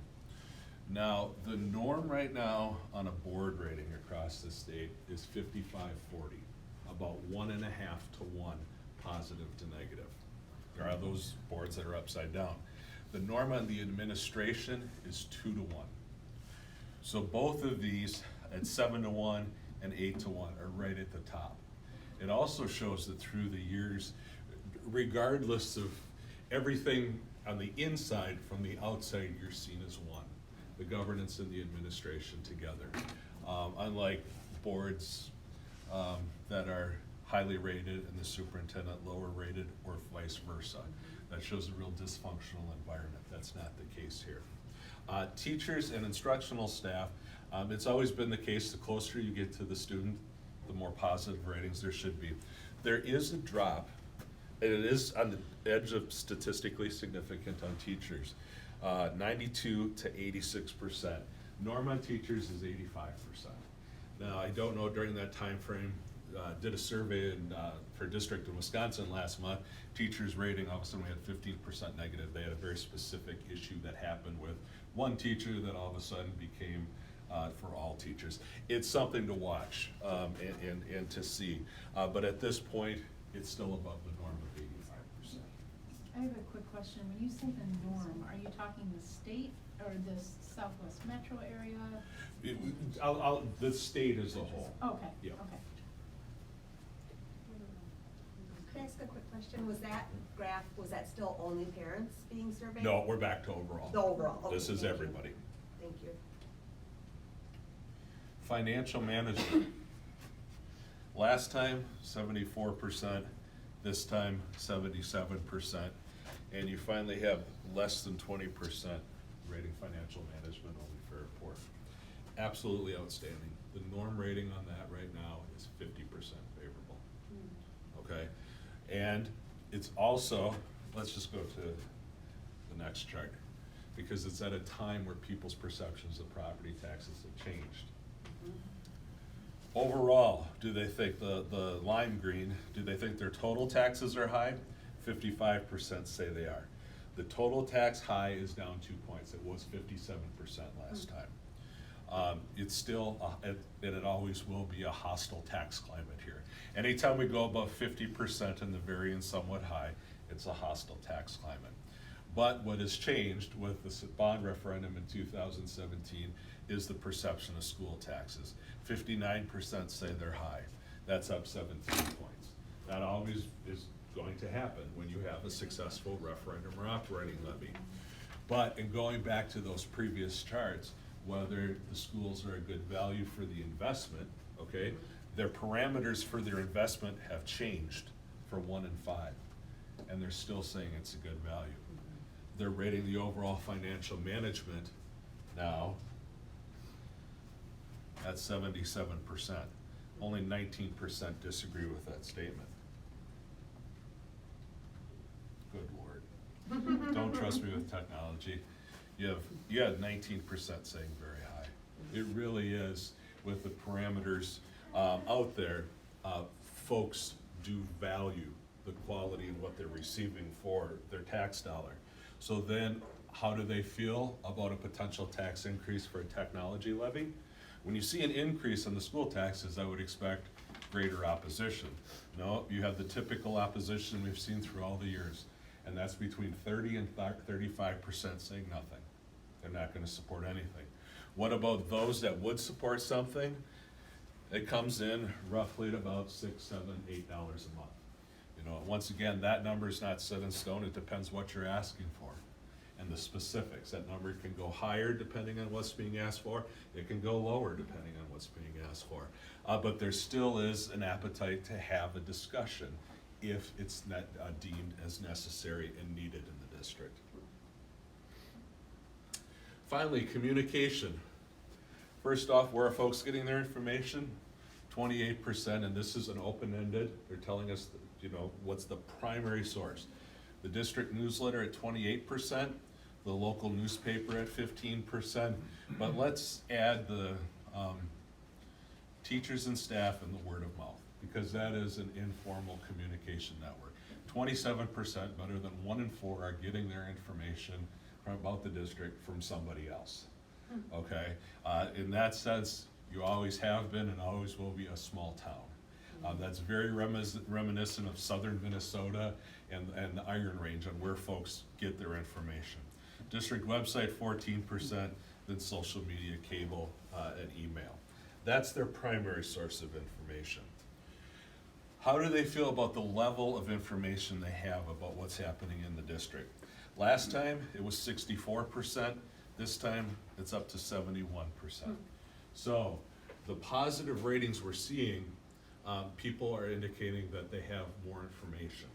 Now, the norm right now on a board rating across the state is 55-40, about 1.5 to 1, positive to negative. There are those boards that are upside down. The norm on the administration is 2 to 1. So both of these at 7 to 1 and 8 to 1 are right at the top. It also shows that through the years, regardless of everything on the inside, from the outside, you're seen as one. The governance and the administration together. Unlike boards that are highly rated and the superintendent lower rated, or vice versa. That shows a real dysfunctional environment. That's not the case here. Teachers and instructional staff, it's always been the case, the closer you get to the student, the more positive ratings there should be. There is a drop, and it is on the edge of statistically significant on teachers. 92 to 86%. Norm on teachers is 85%. Now, I don't know during that time frame, did a survey for a district in Wisconsin last month. Teachers rating, all of a sudden we had 15% negative. They had a very specific issue that happened with one teacher that all of a sudden became for all teachers. It's something to watch and to see. But at this point, it's still above the norm of 85%. I have a quick question. When you say the norm, are you talking the state or this Southwest Metro area? The state as a whole. Okay, Yeah. okay. Can I ask a quick question? Was that graph, was that still only parents being surveyed? No, we're back to overall. The overall, okay, This is thank you. everybody. Thank you. Financial management. Last time, 74%, this time, 77%. And you finally have less than 20% rating financial management only for report. Absolutely outstanding. The norm rating on that right now is 50% favorable. Okay? And it's also, let's just go to the next chart, because it's at a time where people's perceptions of property taxes have changed. Overall, do they think the lime green, do they think their total taxes are high? 55% say they are. The total tax high is down 2 points. It was 57% last time. It's still, and it always will be, a hostile tax climate here. Anytime we go above 50% and the variance somewhat high, it's a hostile tax climate. But what has changed with the bond referendum in 2017 is the perception of school taxes. 59% say they're high. That's up 17 points. That always is going to happen when you have a successful referendum or operating levy. But in going back to those previous charts, whether the schools are a good value for the investment, okay, their parameters for their investment have changed for 1 and 5, and they're still saying it's a good value. They're rating the overall financial management now at 77%. Only 19% disagree with that statement. Good Lord. Don't trust me with technology. You have 19% saying very high. It really is, with the parameters out there, folks do value the quality and what they're receiving for their tax dollar. So then, how do they feel about a potential tax increase for a technology levy? When you see an increase in the school taxes, I would expect greater opposition. No, you have the typical opposition we've seen through all the years, and that's between 30 and 35% saying nothing. They're not going to support anything. What about those that would support something? It comes in roughly at about $6, $7, $8 a month. You know, once again, that number is not set in stone. It depends what you're asking for and the specifics. That number can go higher depending on what's being asked for. It can go lower depending on what's being asked for. But there still is an appetite to have a discussion if it's not deemed as necessary and needed in the district. Finally, communication. First off, where are folks getting their information? 28%, and this is an open-ended. They're telling us, you know, what's the primary source. The district newsletter at 28%, the local newspaper at 15%, but let's add the teachers and staff and the word of mouth, because that is an informal communication network. 27%, better than 1 in 4, are getting their information about the district from somebody else. Okay, in that sense, you always have been and always will be a small town. That's very reminiscent of southern Minnesota and the Iron Range on where folks get their information. District website 14%, then social media, cable, and email. That's their primary source of information. How do they feel about the level of information they have about what's happening in the district? Last time it was 64%, this time it's up to 71%. So the positive ratings we're seeing, people are indicating that they have more information.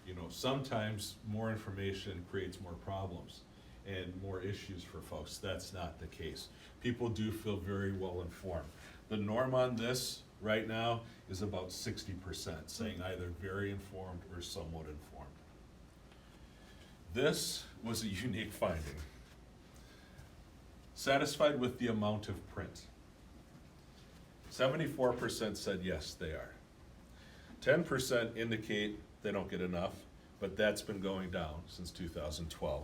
You know, sometimes more information creates more problems and more issues for folks. That's not the case. People do feel very well informed. The norm on this right now is about 60%, saying either very informed or somewhat informed. This was a unique finding. Satisfied with the amount of print. 74% said yes, they are. 10% indicate they don't get enough, but that's been going down since 2012.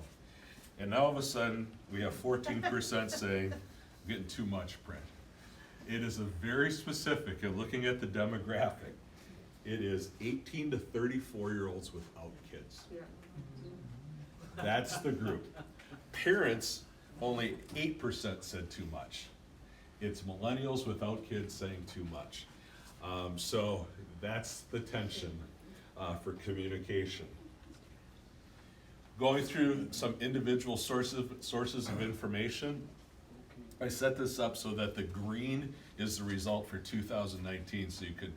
And now all of a sudden, we have 14% saying I'm getting too much print. It is a very specific, and looking at the demographic, it is 18 to 34-year-olds without kids. Yeah. That's the group. Parents, only 8% said too much. It's millennials without kids saying too much. So that's the tension for communication. Going through some individual sources of information, I set this up so that the green is the result for 2019, so you could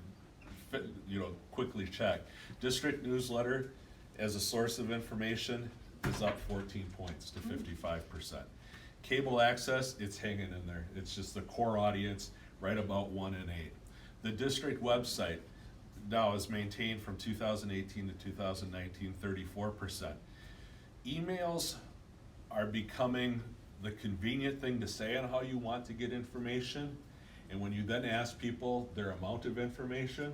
quickly check. District newsletter as a source of information is up 14 points to 55%. Cable access, it's hanging in there. It's just the core audience, right about 1 in 8. The district website now is maintained from 2018 to 2019, 34%. Emails are becoming the convenient thing to say on how you want to get information. And when you then ask people their amount of information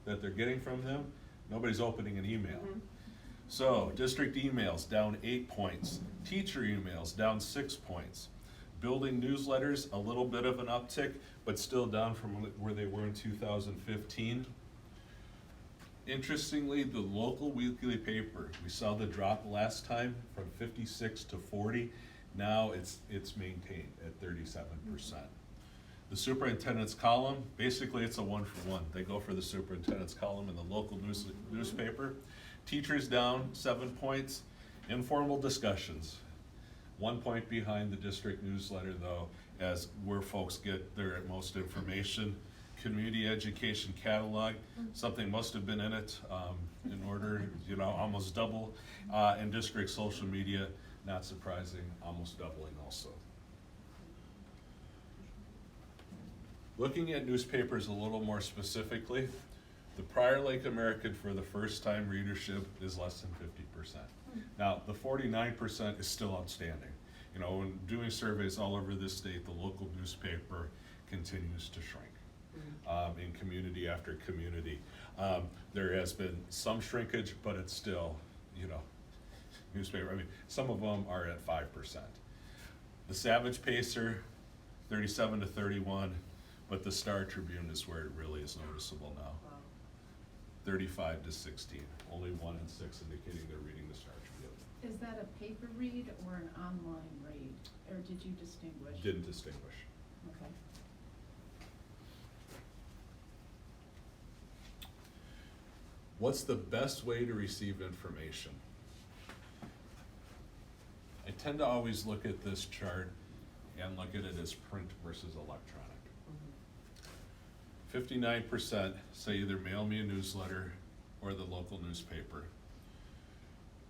that they're getting from them, nobody's opening an email. So district emails down 8 points, teacher emails down 6 points. Building newsletters, a little bit of an uptick, but still down from where they were in 2015. Interestingly, the local weekly paper, we saw the drop last time from 56 to 40. Now it's maintained at 37%. The superintendent's column, basically it's a 1-for-1. They go for the superintendent's column in the local newspaper. Teachers down 7 points. Informal discussions. 1 point behind the district newsletter though, as where folks get their most information. Community education catalog, something must have been in it in order, almost double. And district social media, not surprising, almost doubling also. Looking at newspapers a little more specifically, the Prior Lake American for the first time readership is less than 50%. Now, the 49% is still outstanding. When doing surveys all over this state, the local newspaper continues to shrink in community after community. There has been some shrinkage, but it's still, newspaper. Some of them are at 5%. The Savage Pacer, 37 to 31. But the Star Tribune is where it really is noticeable now. 35 to 16. Only 1 in 6 indicating they're reading the Star Tribune. Is that a paper read or an online read, or did you distinguish? Didn't distinguish. Okay. What's the best way to receive information? I tend to always look at this chart and look at it as print versus electronic. 59% say either mail me a newsletter or the local newspaper.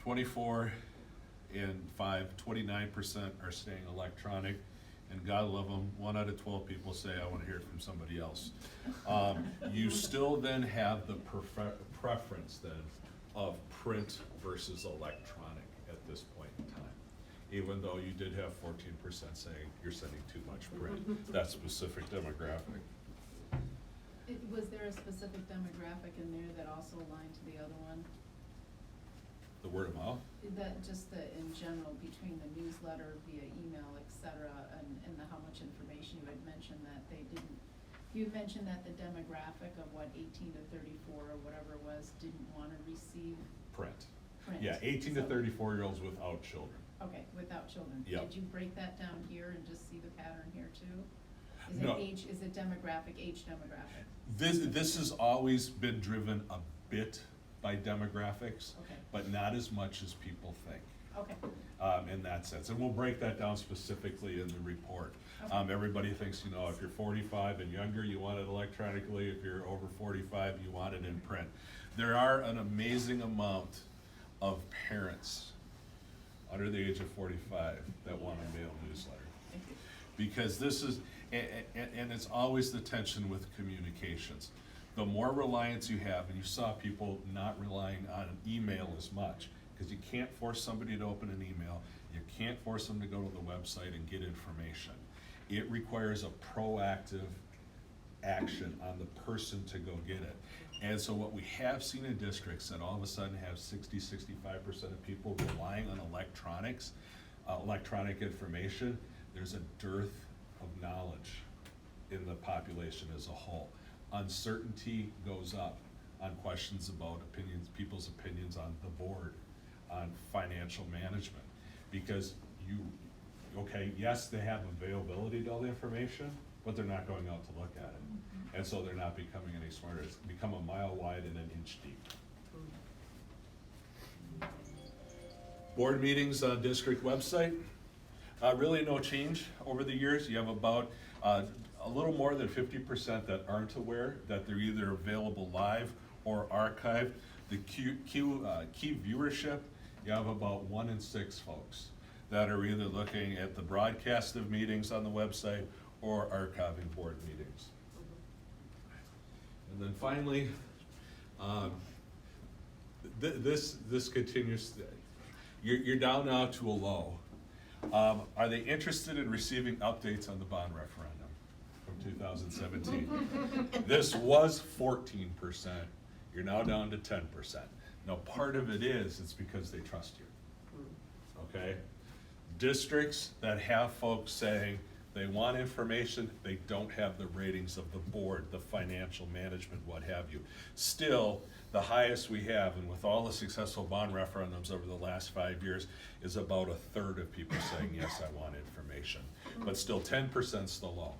24 and 5, 29% are staying electronic, and God love them, 1 out of 12 people say I want to hear it from somebody else. You still then have the preference then of print versus electronic at this point in time. Even though you did have 14% saying you're sending too much print, that specific demographic. Was there a specific demographic in there that also aligned to the other one? The word of mouth? That just the, in general, between the newsletter, via email, et cetera, and how much information you had mentioned that they didn't, you mentioned that the demographic of 18 to 34 or whatever it was, didn't want to receive Print. print. Yeah, 18 to So- 34-year-olds without children. Okay, without children. Yep. Did you break that down here and just see the pattern here too? Is No. it age, is it demographic, age demographic? This has always been driven a bit by demographics, Okay. but not as much as people think. Okay, In that sense, and we'll break that down specifically in the report. Okay. Everybody thinks, if you're 45 and younger, you want it electronically. If you're over 45, you want it in print. There are an amazing amount of parents under the age of 45 that want a mail newsletter. thank you. Because this is, and it's always the tension with communications. The more reliance you have, and you saw people not relying on email as much, because you can't force somebody to open an email, you can't force them to go to the website and get information. It requires a proactive action on the person to go get it. And so what we have seen in districts that all of a sudden have 65% of people relying on electronic information, there's a dearth of knowledge in the population as a whole. Uncertainty goes up on questions about people's opinions on the board, on financial management. Because yes, they have availability to all the information, but they're not going out to look at it. And so they're not becoming any smarter. It's become a mile wide and an inch deep. Board meetings on district website. Really no change over the years. You have about a little more than 50% that aren't aware that they're either available live or archived. The key viewership, you have about 1 in 6 folks that are either looking at the broadcast of meetings on the website or archiving board meetings. And then finally, this continues. You're down now to a low. Are they interested in receiving updates on the bond referendum from 2017? This was 14%. You're now down to 10%. Now, part of it is, it's because they trust you. Okay? Districts that have folks saying, They want information, they don't have the ratings of the board, the financial management, what have you. Still, the highest we have, and with all the successful bond referendums over the last 5 years, is about a third of people saying, yes, I want information. But still, 10%'s the low.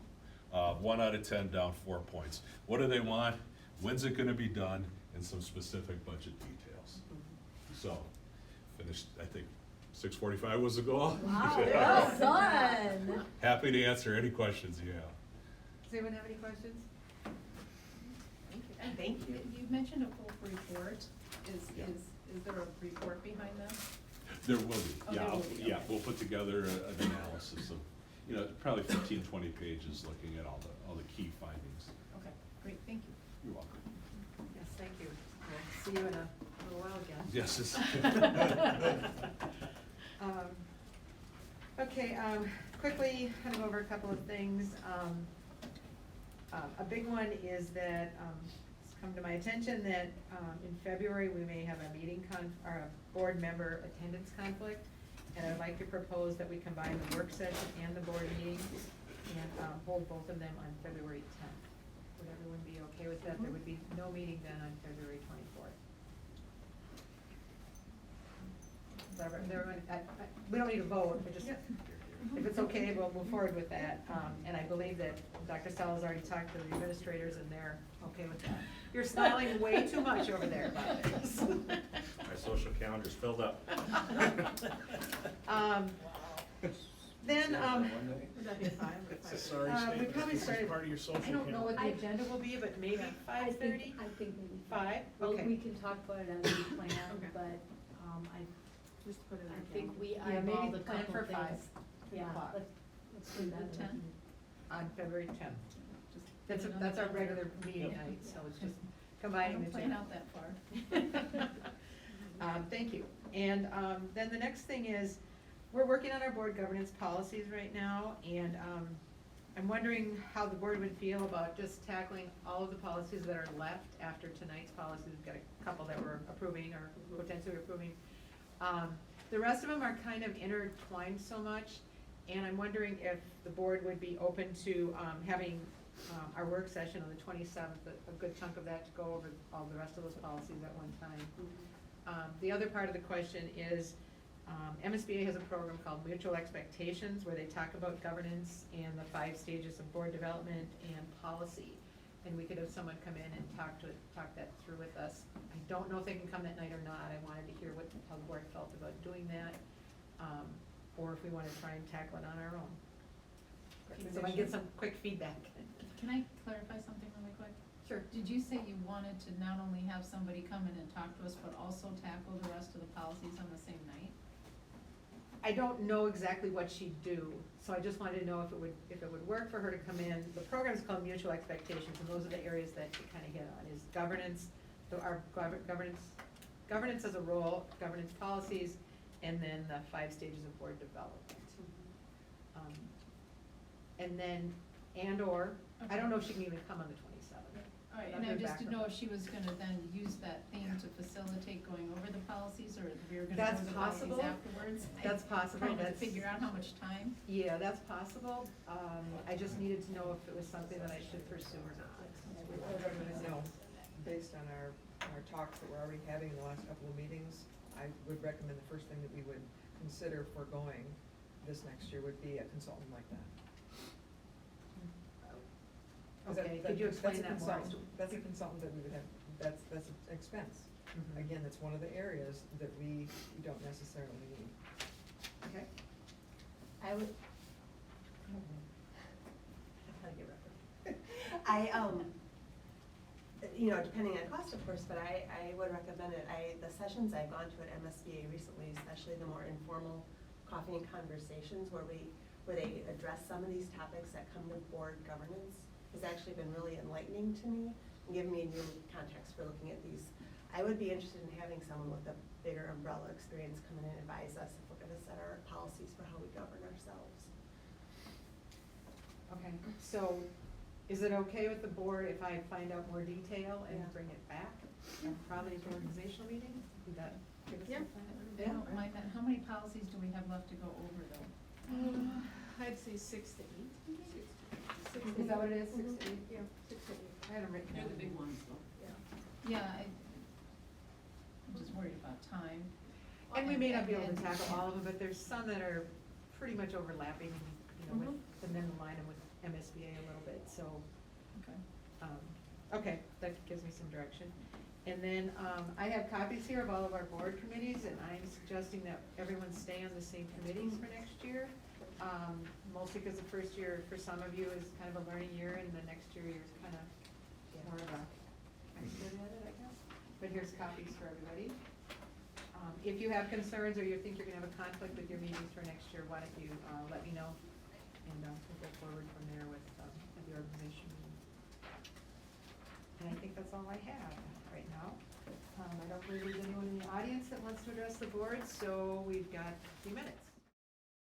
1 out of 10 down 4 points. What do they want? When's it gonna be done? And some specific budget details. So, finished, I think, 6:45 was the goal. Wow, well done. Happy to answer any questions you have. Does anyone have any questions? Thank you. You mentioned a full report. Yeah. Is there a report behind that? There will be, Oh, yeah, there I'll- will be, yeah, okay. we'll put together an analysis of, probably 15, 20 pages looking at all the key findings. Okay, great, thank you. You're welcome. Yes, thank you. We'll see you in a little while again. Yes, it's. Okay, quickly, kind of over a couple of things. A big one is that, it's come to my attention that, in February, we may have a meeting or a board member attendance conflict. And I'd like to propose that we combine the work session and the board meeting and, hold both of them on February 10th. Would everyone be okay with that? There would be no meeting then on February 24th. We don't need a vote, we just, if it's okay, we'll move forward with that. And I believe that Dr. Sal's already talked to the administrators and they're okay with that. You're smiling way too much over there about this. My social calendar's filled up. Then, Would that be fine? It's a sorry we statement. probably This is started, part of your social I don't know what the I- agenda will be, but maybe I 5:30? think maybe 5? Well, Okay. we can talk about it as we plan, Okay. but, Just put it on. I think we Yeah, maybe eyeballed a plan couple for things. 5 Yeah, o'clock. let's do that. The 10th? On February 10th. Just That's, put it on that's the our calendar. regular meeting Yep. night, so it's just I combining don't the plan two. out that far. Thank you. And, then the next thing is, we're working on our board governance policies right now, and, I'm wondering how the board would feel about just tackling all of the policies that are left after tonight's policies. We've got a couple that we're approving or potentially approving. The rest of them are kind of intertwined so much, and I'm wondering if the board would be open to, having, our work session on the 27th, a good chunk of that to go over all the rest of those policies at one time. The other part of the question is, MSBA has a program called Mutual Expectations, where they talk about governance and the 5 stages of board development and policy. And we could have someone come in and talk that through with us. I don't know if they can come that night or not. I wanted to hear how the board felt about doing that, or if we want to try and tackle it on our own. So I get some quick feedback. Can I clarify something really quick? Sure. Did you say you wanted to not only have somebody come in and talk to us, but also tackle the rest of the policies on the same night? I don't know exactly what she'd do, so I just wanted to know if it would work for her to come in. The program's called Mutual Expectations, and those are the areas that you kind of hit on, is governance, governance as a role, governance policies, and then the 5 stages of board development. And then, I don't know if she can even come on the 27th. All right, Not and I good just didn't know background. if she was gonna then use that theme to facilitate going over the policies, or if we were gonna That's go over the policies possible. afterwards. That's possible. Trying to That's- figure out how much time. Yeah, that's possible. I just needed to know if it was something that I should pursue or not. No, based on our talks that we're already having in the last couple of meetings, I would recommend the first thing that we would consider foregoing this next year would be a consultant like that. 'Cause Okay, could you explain that more? That's a consultant that we would have, that's an expense. Mhm. Again, that's one of the areas that we don't necessarily need. Okay. I would, Depending on cost, of course, but I would recommend it. The sessions I've gone to at MSBA recently, especially the more informal coffee and conversations where they address some of these topics that come to board governance, has actually been really enlightening to me and given me a new context for looking at these. I would be interested in having someone with a bigger umbrella experience come in and advise us if we're gonna set our policies for how we govern ourselves. Okay, so is it okay with the board if I find out more detail and Yeah. bring it back? And probably at the organizational meeting? Would that give us Yeah. some time? I don't mind that. How many policies do we have left to go over though? I'd say 6 to 8, maybe? Is that what it is, 6 to 8? Yeah, 6 to 8. I had them written down. They're the big ones, though. Yeah. Yeah, I'm just worried about time. And we may not be able to And- tackle all of them, but there's some that are pretty much overlapping, you know, with, Mhm. and then align them with MSBA a little bit, so, Okay. okay, that gives me some direction. And then, I have copies here of all of our board committees, and I'm suggesting that everyone stay on the same committees for next year. Mostly because the first year, for some of you, is kind of a learning year, and the next year is kind of more of a expert at it, I guess. But here's copies for everybody. If you have concerns, or you think you're gonna have a conflict with your meetings for next year, why don't you, let me know, and, we'll go forward from there with the organization meeting. And I think that's all I have right now. I don't believe there's anyone in the audience that wants to address the board, so we've got a few minutes.